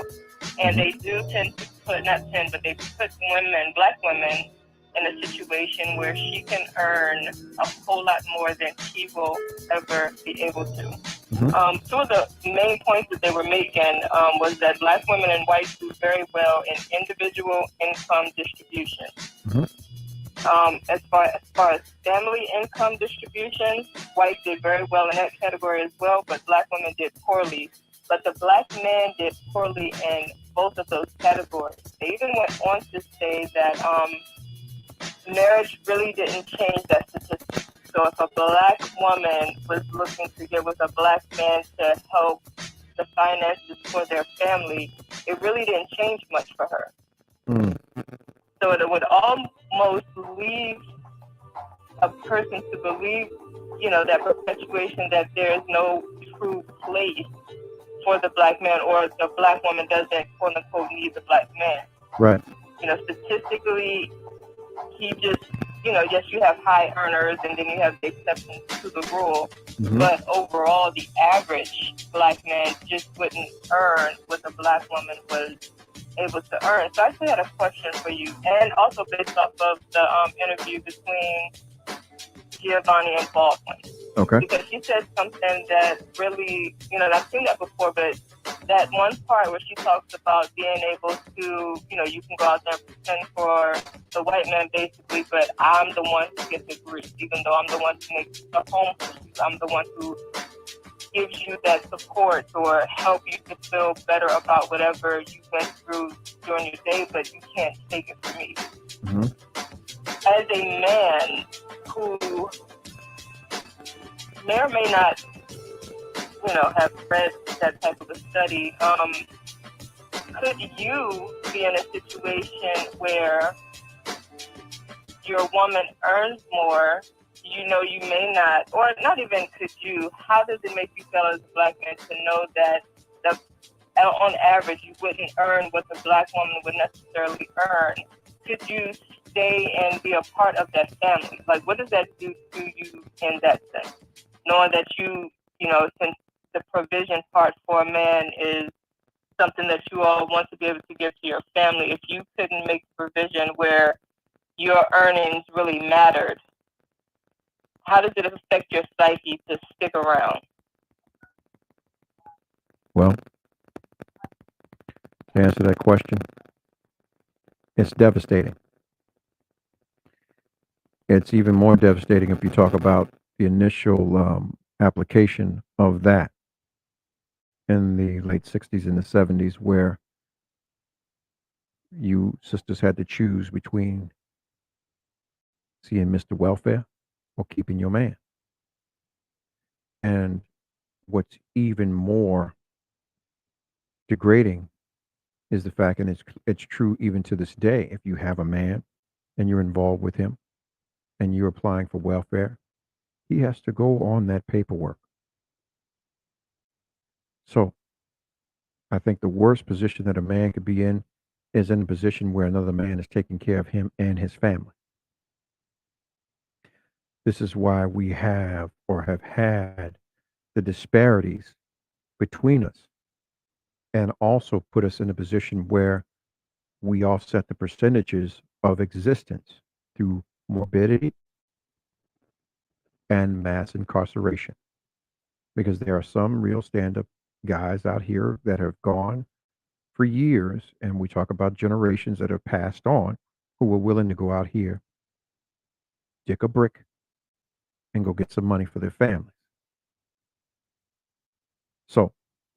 And they do tend to put, not tend, but they put women, black women, in a situation where she can earn a whole lot more than she will ever be able to. Mm-hmm. Two of the main points that they were making was that black women and whites do very well in individual income distribution. Mm-hmm. As far as family income distribution, whites did very well in that category as well, but black women did poorly. But the black men did poorly in both of those categories. They even went on to say that marriage really didn't change that statistic. So if a black woman was looking to get with a black man to help the finances for their family, it really didn't change much for her. Mm. So it would almost leave a person to believe, that perpetuation that there is no true place for the black man, or the black woman doesn't, quote unquote, need the black man. Right. Statistically, he just, yes, you have high earners and then you have the exceptions to the rule. Mm-hmm. But overall, the average black man just wouldn't earn what the black woman was able to earn. So I actually had a question for you, and also based off of the interview between Giovanni and Baldwin. Okay. Because she said something that really, I've seen that before, but that one part where she talks about being able to, you can go out there and pretend for the white man basically, but I'm the one who gets the grief, even though I'm the one who makes the home for you. I'm the one who gives you that support or help you to feel better about whatever you went through during your day, but you can't take it from me. Mm-hmm. As a man who may or may not, have read that type of a study, could you be in a situation where your woman earns more, you may not, or not even could you, how does it make you feel as a black man to know that on average you wouldn't earn what the black woman would necessarily earn? Could you stay and be a part of that family? Like, what does that do to you in that sense? Knowing that since the provision part for a man is something that you all want to be able to give to your family, if you couldn't make provision where your earnings really mattered, how does it affect your psyche to stick around? Well, to answer that question, it's devastating. It's even more devastating if you talk about the initial application of that in the late 60s and the 70s, where you sisters had to choose between seeing Mr. Welfare or keeping your man. And what's even more degrading is the fact, and it's true even to this day, if you have a man and you're involved with him and you're applying for welfare, he has to go on that paperwork. So I think the worst position that a man could be in is in a position where another man is taking care of him and his family. This is why we have or have had the disparities between us, and also put us in a position where we offset the percentages of existence through morbidity and mass incarceration. Because there are some real stand up guys out here that have gone for years, and we talk about generations that have passed on, who were willing to go out here, dick a brick, and go get some money for their families.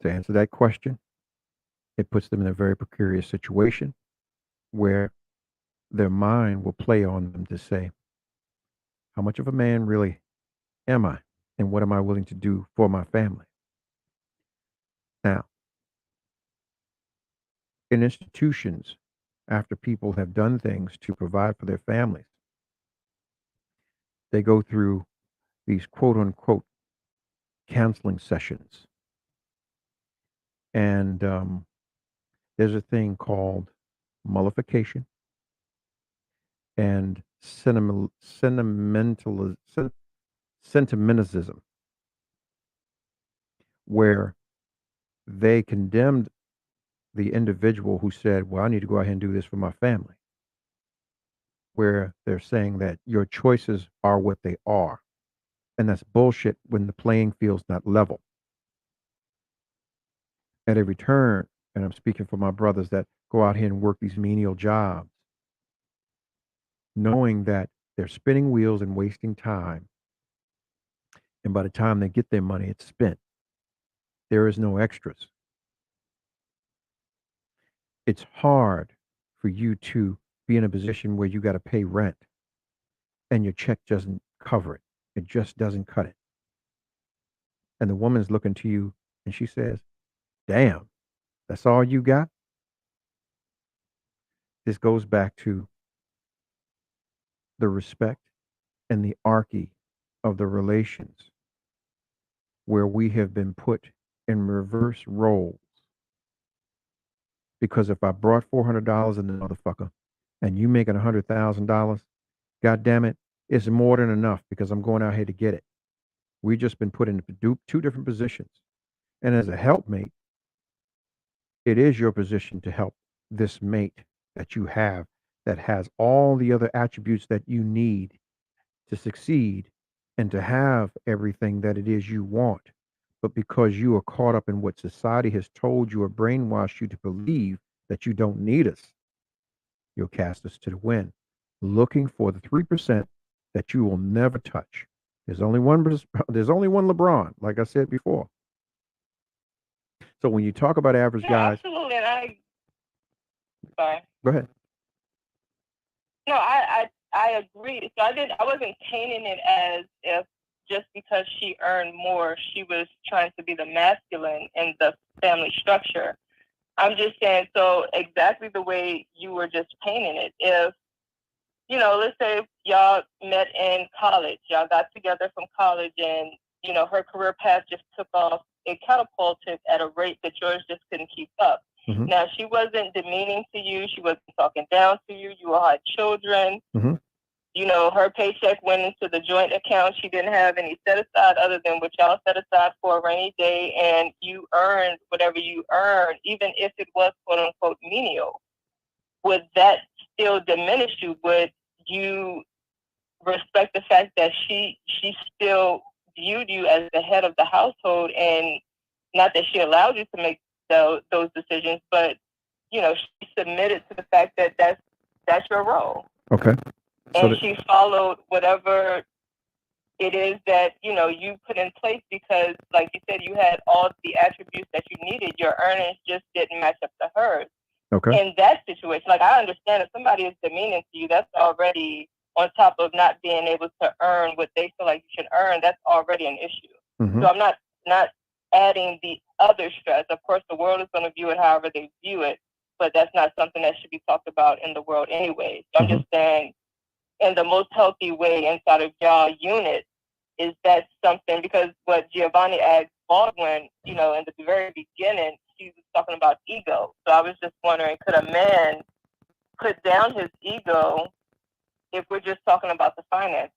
To answer that question, it puts them in a very precarious situation where their mind will play on them to say, how much of a man really am I? And what am I willing to do for my family? Now, in institutions, after people have done things to provide for their families, they go through these quote unquote counseling sessions. And there's a thing called mollification and sentimentalism, where they condemned the individual who said, well, I need to go ahead and do this for my family, where they're saying that your choices are what they are. And that's bullshit when the playing field's not level. At every turn, and I'm speaking for my brothers that go out here and work these menial jobs, knowing that they're spinning wheels and wasting time. And by the time they get their money, it's spent. There is no extras. It's hard for you to be in a position where you got to pay rent and your check doesn't cover it. It just doesn't cut it. And the woman's looking to you and she says, damn, that's all you got? This goes back to the respect and the archy of the relations where we have been put in reverse roles. Because if I brought $400 in the motherfucker and you making $100,000, God damn it, it's more than enough because I'm going out here to get it. We've just been put in two different positions. And as a helpmate, it is your position to help this mate that you have that has all the other attributes that you need to succeed and to have everything that it is you want. But because you are caught up in what society has told you or brainwashed you to believe that you don't need us, you'll cast us to the wind, looking for the 3% that you will never touch. There's only one LeBron, like I said before. So when you talk about average guys, absolutely, and sorry. Go ahead. No, I agree. So I wasn't painting it as if just because she earned more, she was trying to be the masculine in the family structure. I'm just saying, so exactly the way you were just painting it. If, let's say y'all met in college, y'all got together from college and, her career path just took off. It catapulted at a rate that yours just couldn't keep up. Mm-hmm. Now, she wasn't demeaning to you. She wasn't talking down to you. You all had children. Mm-hmm. Her paycheck went into the joint account. She didn't have any set aside other than what y'all set aside for a rainy day. And you earned whatever you earned, even if it was quote unquote menial. Would that still diminish you? Would you respect the fact that she still viewed you as the head of the household, and not that she allowed you to make those decisions, but she submitted to the fact that that's your role. Okay. And she followed whatever it is that you put in place because, like you said, you had all the attributes that you needed. Your earnings just didn't match up to hers. Okay. In that situation, like I understand if somebody is demeaning to you, that's already on top of not being able to earn what they feel like you should earn. That's already an issue. Mm-hmm. So I'm not adding the other stress. Of course, the world is going to view it however they view it, but that's not something that should be talked about in the world anyway. So I'm just saying, in the most healthy way inside of y'all unit, is that something, because what Giovanni asked Baldwin, in the very beginning, he was talking about ego. So I was just wondering, could a man put down his ego if we're just talking about the finances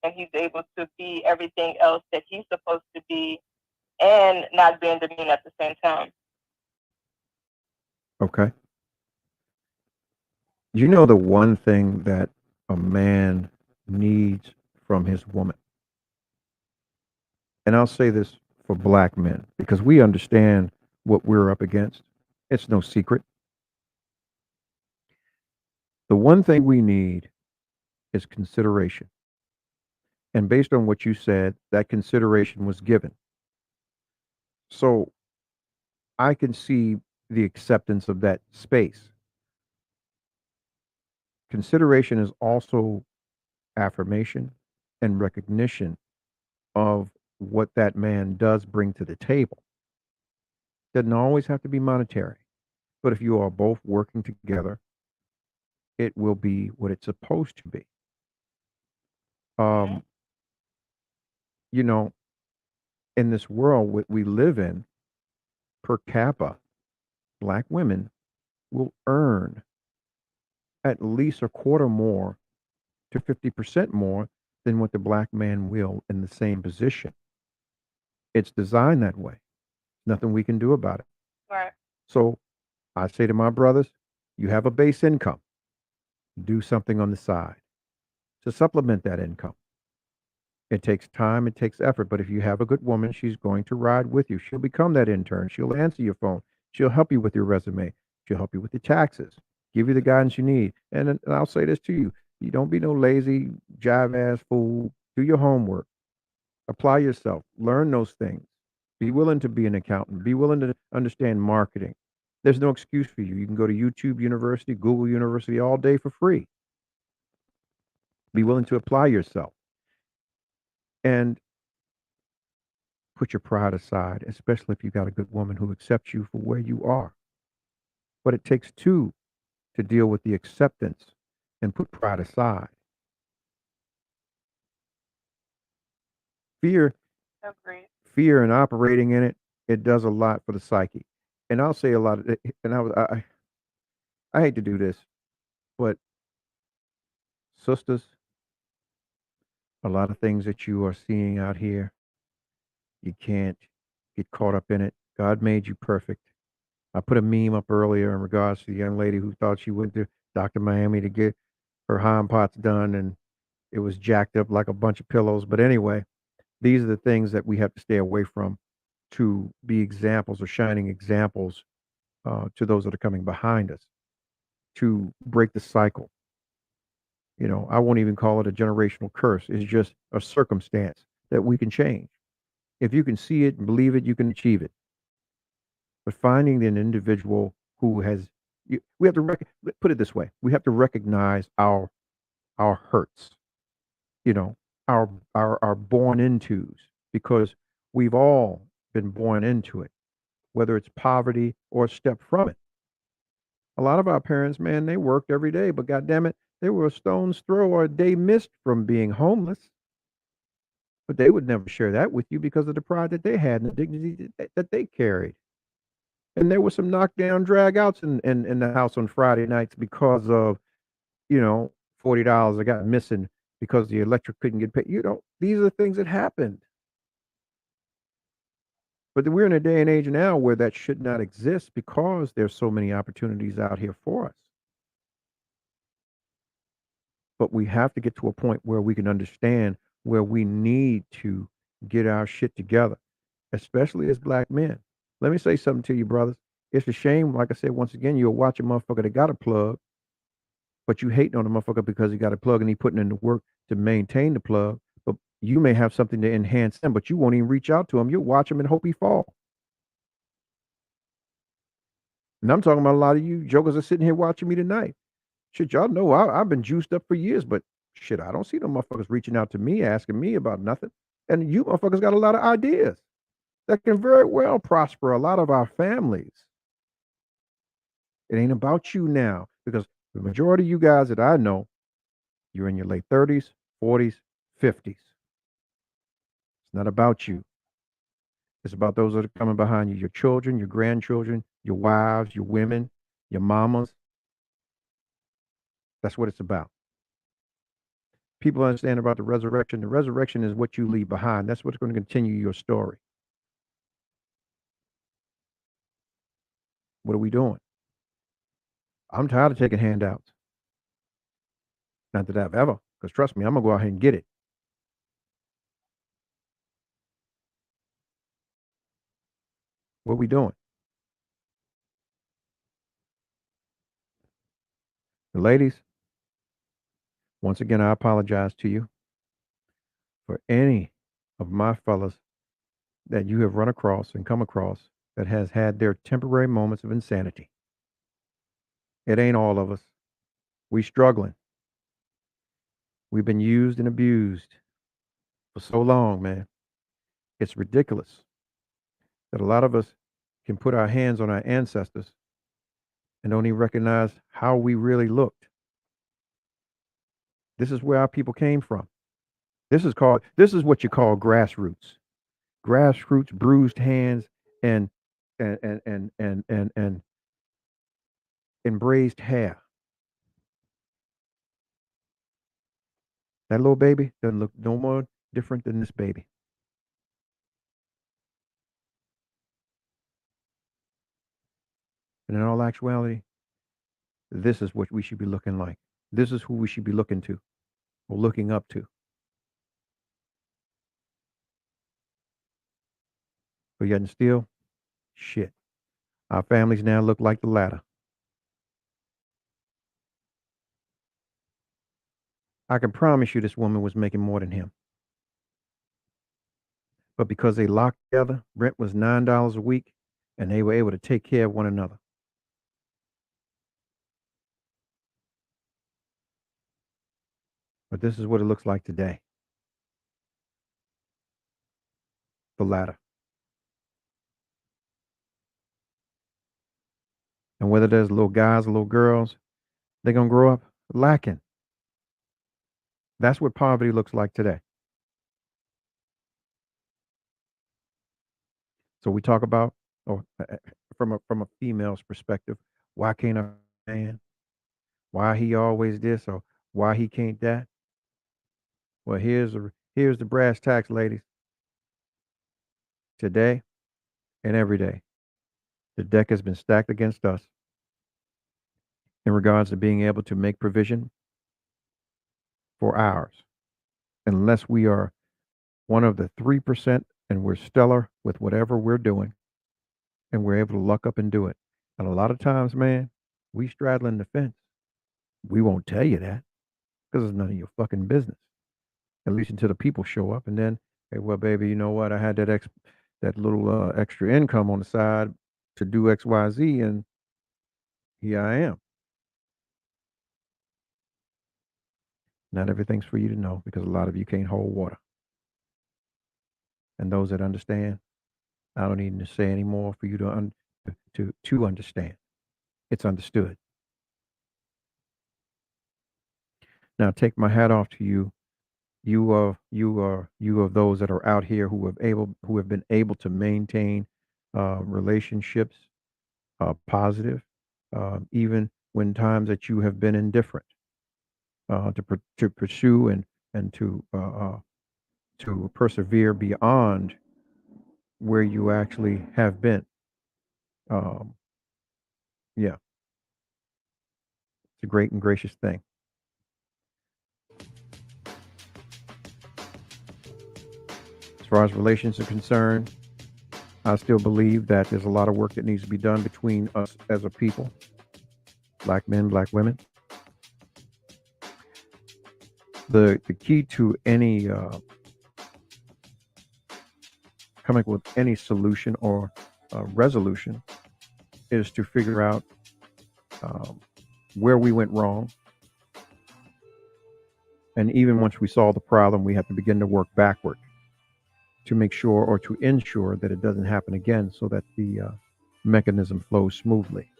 and he's able to be everything else that he's supposed to be and not being demeaned at the same time? Okay. The one thing that a man needs from his woman, and I'll say this for black men because we understand what we're up against. It's no secret. The one thing we need is consideration. And based on what you said, that consideration was given. So I can see the acceptance of that space. Consideration is also affirmation and recognition of what that man does bring to the table. Doesn't always have to be monetary, but if you are both working together, it will be what it's supposed to be. Mhm. Um, you know, in this world we live in, per capita, black women will earn at least a quarter more to 50% more than what the black man will in the same position. It's designed that way. Nothing we can do about it. Right. So I say to my brothers, you have a base income, do something on the side to supplement that income. It takes time, it takes effort, but if you have a good woman, she's going to ride with you. She'll become that intern. She'll answer your phone. She'll help you with your resume. She'll help you with your taxes, give you the guidance you need. And I'll say this to you: you don't be no lazy, jive ass fool. Do your homework, apply yourself, learn those things. Be willing to be an accountant. Be willing to understand marketing. There's no excuse for you. You can go to YouTube University, Google University all day for free. Be willing to apply yourself and put your pride aside, especially if you got a good woman who accepts you for where you are. But it takes two to deal with the acceptance and put pride aside. Fear, Agreed. fear, and operating in it, it does a lot for the psyche. And I'll say a lot of, and I hate to do this, but sisters, a lot of things that you are seeing out here, you can't get caught up in it. God made you perfect. I put a meme up earlier in regards to the young lady who thought she went to Dr. Miami to get her hind parts done, and it was jacked up like a bunch of pillows. But anyway, these are the things that we have to stay away from to be examples or shining examples to those that are coming behind us to break the cycle. I won't even call it a generational curse. It's just a circumstance that we can change. If you can see it and believe it, you can achieve it. But finding an individual who has, we have to put it this way: we have to recognize our hurts, you know, our born intos, because we've all been born into it, whether it's poverty or a step from it. A lot of our parents, man, they worked every day, but goddamn it, they were a stone's throw or a day missed from being homeless. But they would never share that with you because of the pride that they had and the dignity that they carried. And there were some knockdown drag outs in the house on Friday nights because of, $40 I got missing because the electric couldn't get paid. These are things that happened. But we're in a day and age now where that should not exist because there's so many opportunities out here for us. But we have to get to a point where we can understand where we need to get our shit together, especially as black men. Let me say something to you, brothers. It's a shame, like I said, once again, you'll watch a motherfucker that got a plug, but you hating on the motherfucker because he got a plug and he putting in the work to maintain the plug. But you may have something to enhance him, but you won't even reach out to him. You'll watch him and hope he fall. And I'm talking about a lot of you jokers are sitting here watching me tonight. Shit, y'all know I've been juiced up for years, but shit, I don't see no motherfuckers reaching out to me asking me about nothing. And you motherfuckers got a lot of ideas that can very well prosper a lot of our families. It ain't about you now because the majority of you guys that I know, you're in your late 30s, 40s, 50s. It's not about you. It's about those that are coming behind you, your children, your grandchildren, your wives, your women, your mamas. That's what it's about. People understand about the resurrection. The resurrection is what you leave behind. That's what's going to continue your story. What are we doing? I'm tired of taking handouts. Not that I've ever, because trust me, I'm going to go out here and get it. What are we doing? The ladies, once again, I apologize to you for any of my fellas that you have run across and come across that has had their temporary moments of insanity. It ain't all of us. We struggling. We've been used and abused for so long, man. It's ridiculous that a lot of us can put our hands on our ancestors and don't even recognize how we really looked. This is where our people came from. This is what you call grassroots. Grassroots, bruised hands, and and embraced hair. That little baby doesn't look no more different than this baby. And in all actuality, this is what we should be looking like. This is who we should be looking to or looking up to. But yet and still, shit. Our families now look like the latter. I can promise you this woman was making more than him. But because they locked together, rent was $9 a week, and they were able to take care of one another. But this is what it looks like today. The latter. And whether there's little guys or little girls, they're going to grow up lacking. That's what poverty looks like today. So we talk about, or from a female's perspective, why can't a man? Why he always this or why he can't that? Well, here's the brass tacks, ladies. Today and every day, the deck has been stacked against us in regards to being able to make provision for ours, unless we are one of the 3% and we're stellar with whatever we're doing and we're able to luck up and do it. And a lot of times, man, we straddling the fence. We won't tell you that because it's none of your fucking business. At least until the people show up, and then, hey, well, baby, you know what? I had that little extra income on the side to do X, Y, Z, and here I am. Not everything's for you to know because a lot of you can't hold water. And those that understand, I don't need to say any more for you to understand. It's understood. Now, take my hat off to you. You of those that are out here who have been able to maintain relationships positive, even when times that you have been indifferent, to pursue and to persevere beyond where you actually have been. Um, yeah, it's a great and gracious thing. As far as relations are concerned, I still believe that there's a lot of work that needs to be done between us as a people, black men, black women. The key to any coming up with any solution or resolution is to figure out where we went wrong. And even once we solve the problem, we have to begin to work backward to make sure or to ensure that it doesn't happen again so that the mechanism flows smoothly.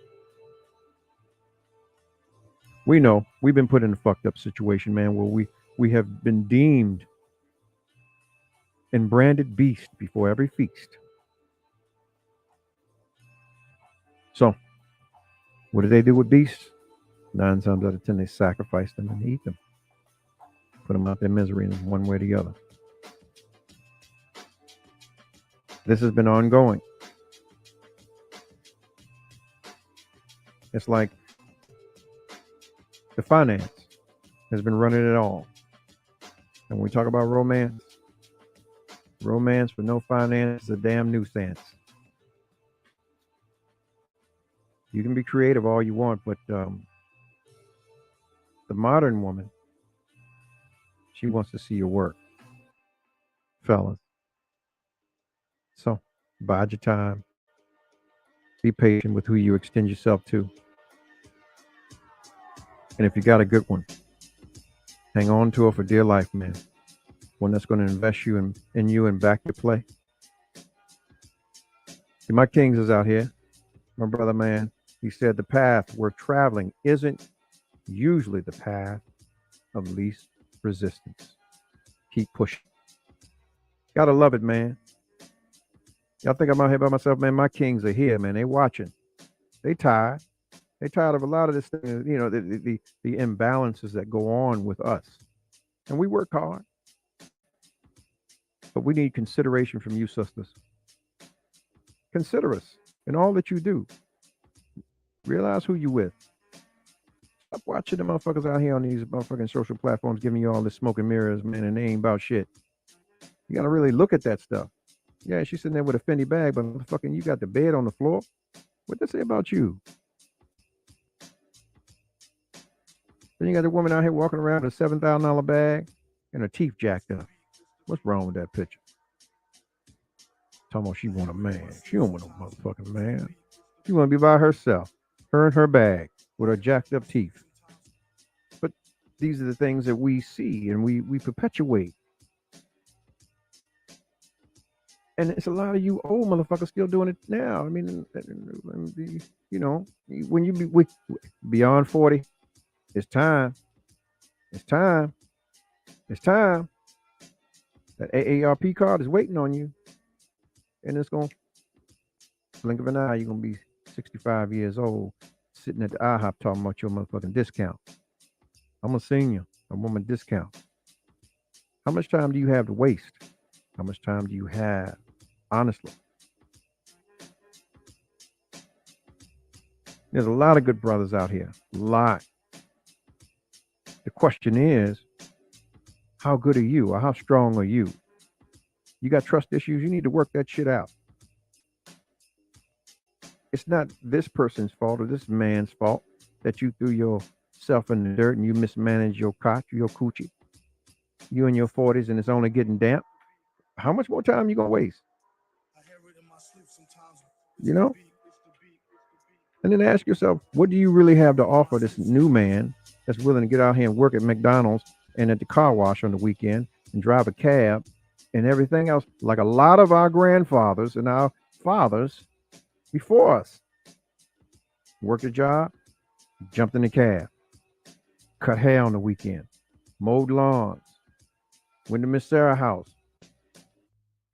We know we've been put in a fucked up situation, man, where we have been deemed and branded beast before every feast. So, what do they do with beasts? 9 times out of 10, they sacrifice them and eat them, put them out their misery in one way or the other. This has been ongoing. It's like the finance has been running it all. And when we talk about romance with no finance is a damn nuisance. You can be creative all you want, but the modern woman, she wants to see your work, fellas. So bide your time, Be patient with who you extend yourself to. And if you got a good one, hang on to it for dear life, man. One that's going to invest in you and back your play. See, my Kings is out here. My brother, man, he said the path we're traveling isn't usually the path of least resistance. Keep pushing. Gotta love it, man. Y'all think I'm out here by myself, man? My Kings are here, man. They watching. They tired. They tired of a lot of this thing, you know, the imbalances that go on with us. And we work hard. But we need consideration from you, sisters. Consider us in all that you do. Realize who you with. Stop watching the motherfuckers out here on these motherfucking social platforms giving you all this smoke and mirrors, man, and they ain't about shit. You gotta really look at that stuff. Yeah, she's sitting there with a Fendi bag, but motherfucking you got the bed on the floor. What'd that say about you? Then you got the woman out here walking around with a $7,000 bag and her teeth jacked up. What's wrong with that picture? Talking about she want a man. She don't want no motherfucking man. She want to be by herself. Her and her bag with her jacked up teeth. But these are the things that we see and we perpetuate. And it's a lot of you old motherfuckers still doing it now. I mean, you know, when you be beyond 40, it's time. It's time. It's time. That AARP card is waiting on you. And it's going to blink of an eye, you're going to be 65 years old, sitting at the IHOP talking about your motherfucking discount. I'm a senior. I want my discount. How much time do you have to waste? How much time do you have? Honestly. There's a lot of good brothers out here. A lot. The question is, how good are you or how strong are you? You got trust issues, you need to work that shit out. It's not this person's fault or this man's fault that you threw yourself in the dirt and you mismanaged your coochie. You in your 40s and it's only getting damp. How much more time you gonna waste? You know? And then ask yourself, what do you really have to offer this new man that's willing to get out here and work at McDonald's and at the car wash on the weekend and drive a cab and everything else, like a lot of our grandfathers and our fathers before us? Worked a job, jumped in the cab, cut hair on the weekend, mowed lawns, went to Miss Sarah's house,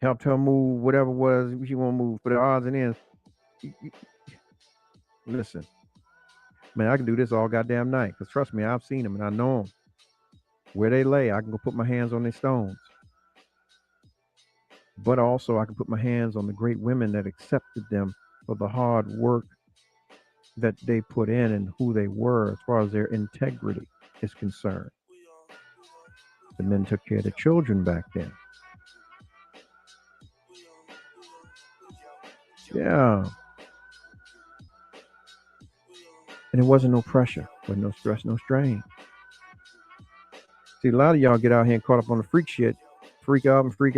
helped her move whatever it was she want to move for the odds and ends. Listen, man, I can do this all goddamn night. Because trust me, I've seen them and I know them. Where they lay, I can go put my hands on their stones. But also, I can put my hands on the great women that accepted them for the hard work that they put in and who they were as far as their integrity is concerned. The men took care of the children back then. Yeah. And it wasn't no pressure, but no stress, no strain. See, a lot of y'all get out here and caught up on the freak shit, freak out and freak,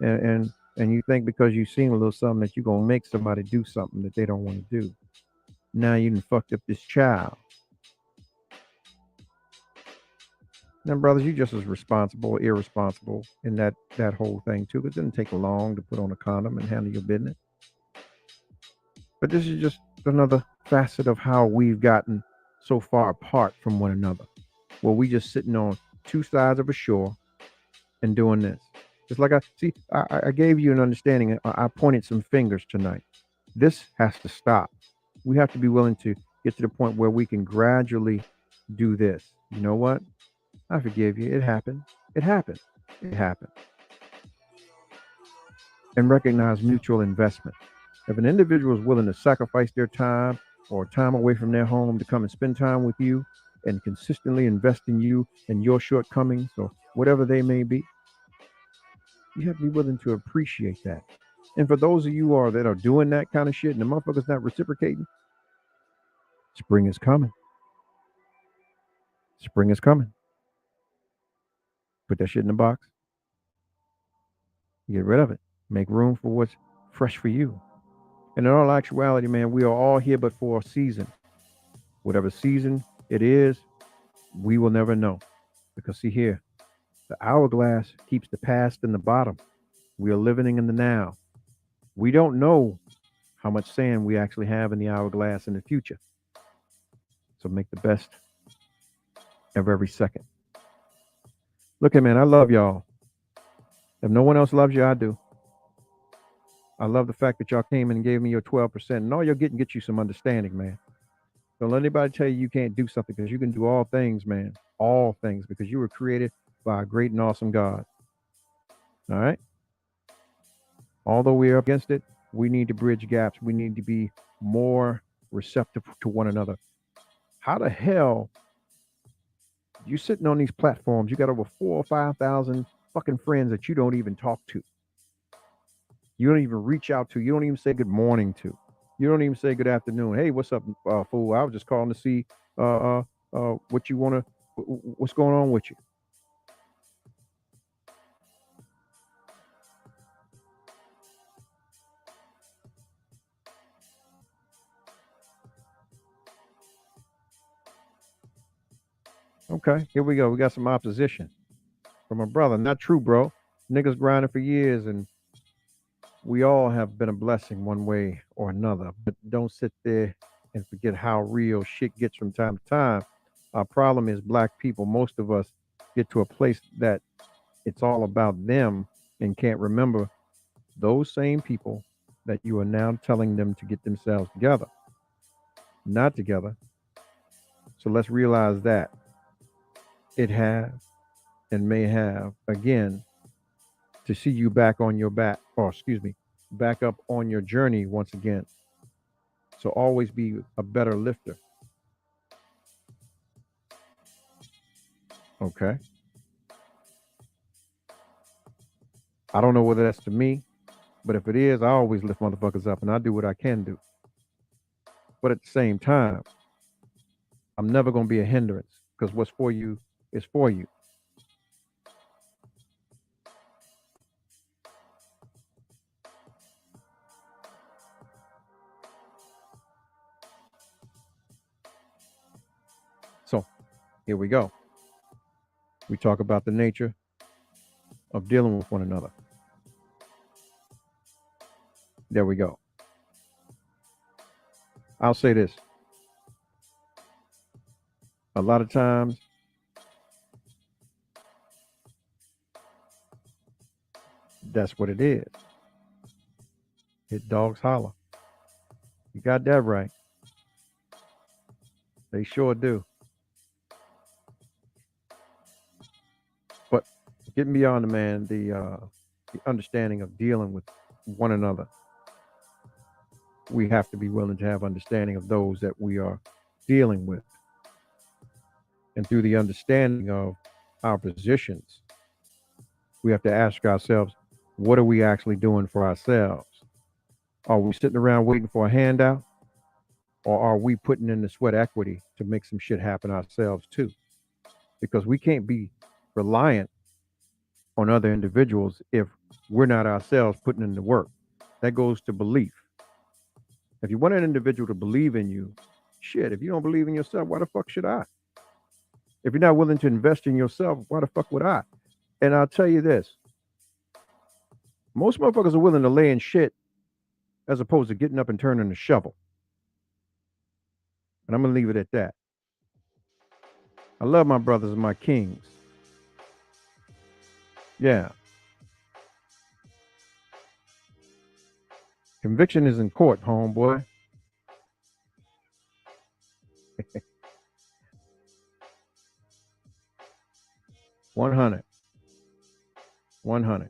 and you think because you've seen a little something that you're gonna make somebody do something that they don't want to do. Now you done fucked up this child. Now, brothers, you just as responsible or irresponsible in that whole thing too. It didn't take long to put on a condom and handle your business. But this is just another facet of how we've gotten so far apart from one another, where we just sitting on two sides of a shore and doing this. Just like I gave you an understanding. I pointed some fingers tonight. This has to stop. We have to be willing to get to the point where we can gradually do this. You know what? I forgive you. It happened. It happened. It happened. And recognize mutual investment. If an individual is willing to sacrifice their time or time away from their home to come and spend time with you and consistently invest in you and your shortcomings or whatever they may be, you have to be willing to appreciate that. And for those of you that are doing that kind of shit and the motherfucker's not reciprocating, spring is coming. Spring is coming. Put that shit in the box. Get rid of it. Make room for what's fresh for you. And in all actuality, man, we are all here but for a season. Whatever season it is, we will never know. Because see here, the hourglass keeps the past in the bottom. We are living in the now. We don't know how much sand we actually have in the hourglass in the future. So make the best of every second. Look at man, I love y'all. If no one else loves you, I do. I love the fact that y'all came and gave me your 12%. And all you're getting get you some understanding, man. Don't let anybody tell you you can't do something because you can do all things, man. All things because you were created by a great and awesome God. All right? Although we're up against it, we need to bridge gaps. We need to be more receptive to one another. How the hell you sitting on these platforms? You got over 4 or 5 thousand fucking friends that you don't even talk to. You don't even reach out to. You don't even say good morning to. You don't even say good afternoon. Hey, what's up, fool? I was just calling to see what you want to, what's going on with you. Okay, here we go. We got some opposition from a brother. Not true, bro. Niggas grinding for years, and we all have been a blessing one way or another. But don't sit there and forget how real shit gets from time to time. Our problem is black people. Most of us get to a place that it's all about them and can't remember those same people that you are now telling them to get themselves together, not together. So let's realize that it has and may have again to see you back on your back, or excuse me, back up on your journey once again. So always be a better lifter. Okay. I don't know whether that's to me, but if it is, I always lift motherfuckers up and I do what I can do. But at the same time, I'm never going to be a hindrance because what's for you is for you. So here we go. We talk about the nature of dealing with one another. There we go. I'll say this. A lot of times, that's what it is. Hit dogs holler. You got that right. They sure do. But getting beyond the understanding of dealing with one another, we have to be willing to have understanding of those that we are dealing with. And through the understanding of our positions, we have to ask ourselves, what are we actually doing for ourselves? Are we sitting around waiting for a handout? Or are we putting in the sweat equity to make some shit happen ourselves too? Because we can't be reliant on other individuals if we're not ourselves putting in the work. That goes to belief. If you want an individual to believe in you, shit, if you don't believe in yourself, why the fuck should I? If you're not willing to invest in yourself, why the fuck would I? And I'll tell you this. Most motherfuckers are willing to lay in shit as opposed to getting up and turning the shovel. And I'm going to leave it at that. I love my brothers and my kings. Yeah. Conviction is in court, homeboy. 100. 100.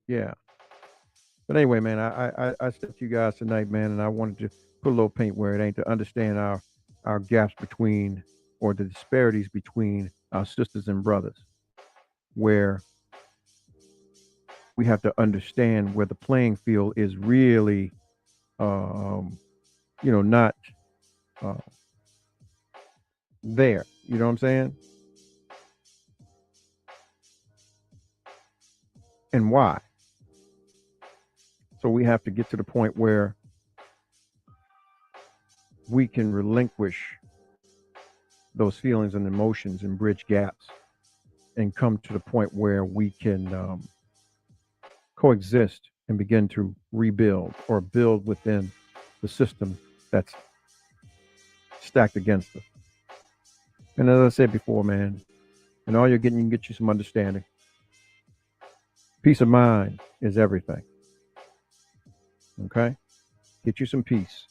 Yeah. But anyway, man, I said to you guys tonight, man, and I wanted to put a little paint where it ain't to understand our gaps between or the disparities between our sisters and brothers, where we have to understand where the playing field is really, not uh, there. You know what I'm saying? And why? So we have to get to the point where we can relinquish those feelings and emotions and bridge gaps and come to the point where we can coexist and begin to rebuild or build within the system that's stacked against us. And as I said before, man, and all you're getting, you can get you some understanding. Peace of mind is everything. Okay? Get you some peace.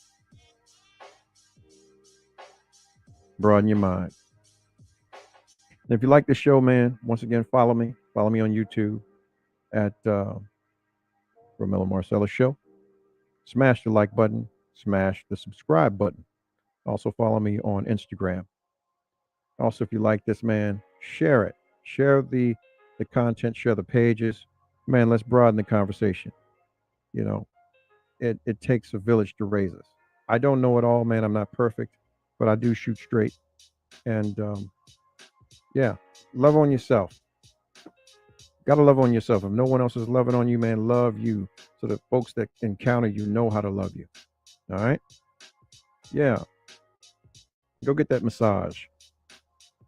Broaden your mind. And if you like the show, man, once again, follow me. Follow me on YouTube at Romello Marcellus Show. Smash the like button. Smash the subscribe button. Also follow me on Instagram. Also, if you like this, man, share it. Share the content. Share the pages. Man, let's broaden the conversation. You know, it takes a village to raise us. I don't know it all, man. I'm not perfect, but I do shoot straight. And yeah, love on yourself. Gotta love on yourself. If no one else is loving on you, man, love you. So that folks that encounter you know how to love you. All right? Yeah. Go get that massage.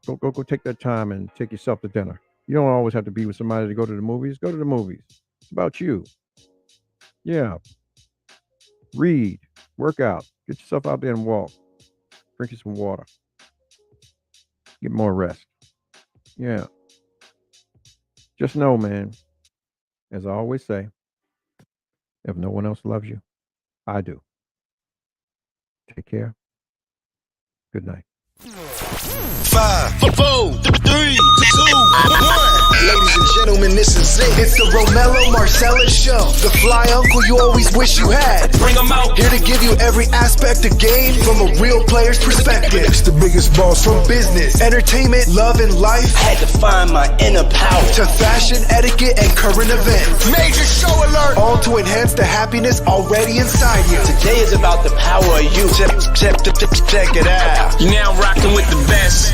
Go take that time and take yourself to dinner. You don't always have to be with somebody to go to the movies. Go to the movies. It's about you. Yeah. Read. Work out. Get yourself out there and walk. Drink you some water. Get more rest. Yeah. Just know, man, as I always say, if no one else loves you, I do. Take care. Good night. 5, 4, 3, 2, 1. Ladies and gentlemen, this is it. It's the Romello Marcellus Show. The fly uncle you always wish you had. Bring 'em out. Here to give you every aspect of game from a real player's perspective. It's the biggest boss from business, entertainment, love, and life. Had to find my inner power. To fashion, etiquette, and current events. Major show alert! All to enhance the happiness already inside you. Today is about the power of you. Check it out. You're now rocking with the best.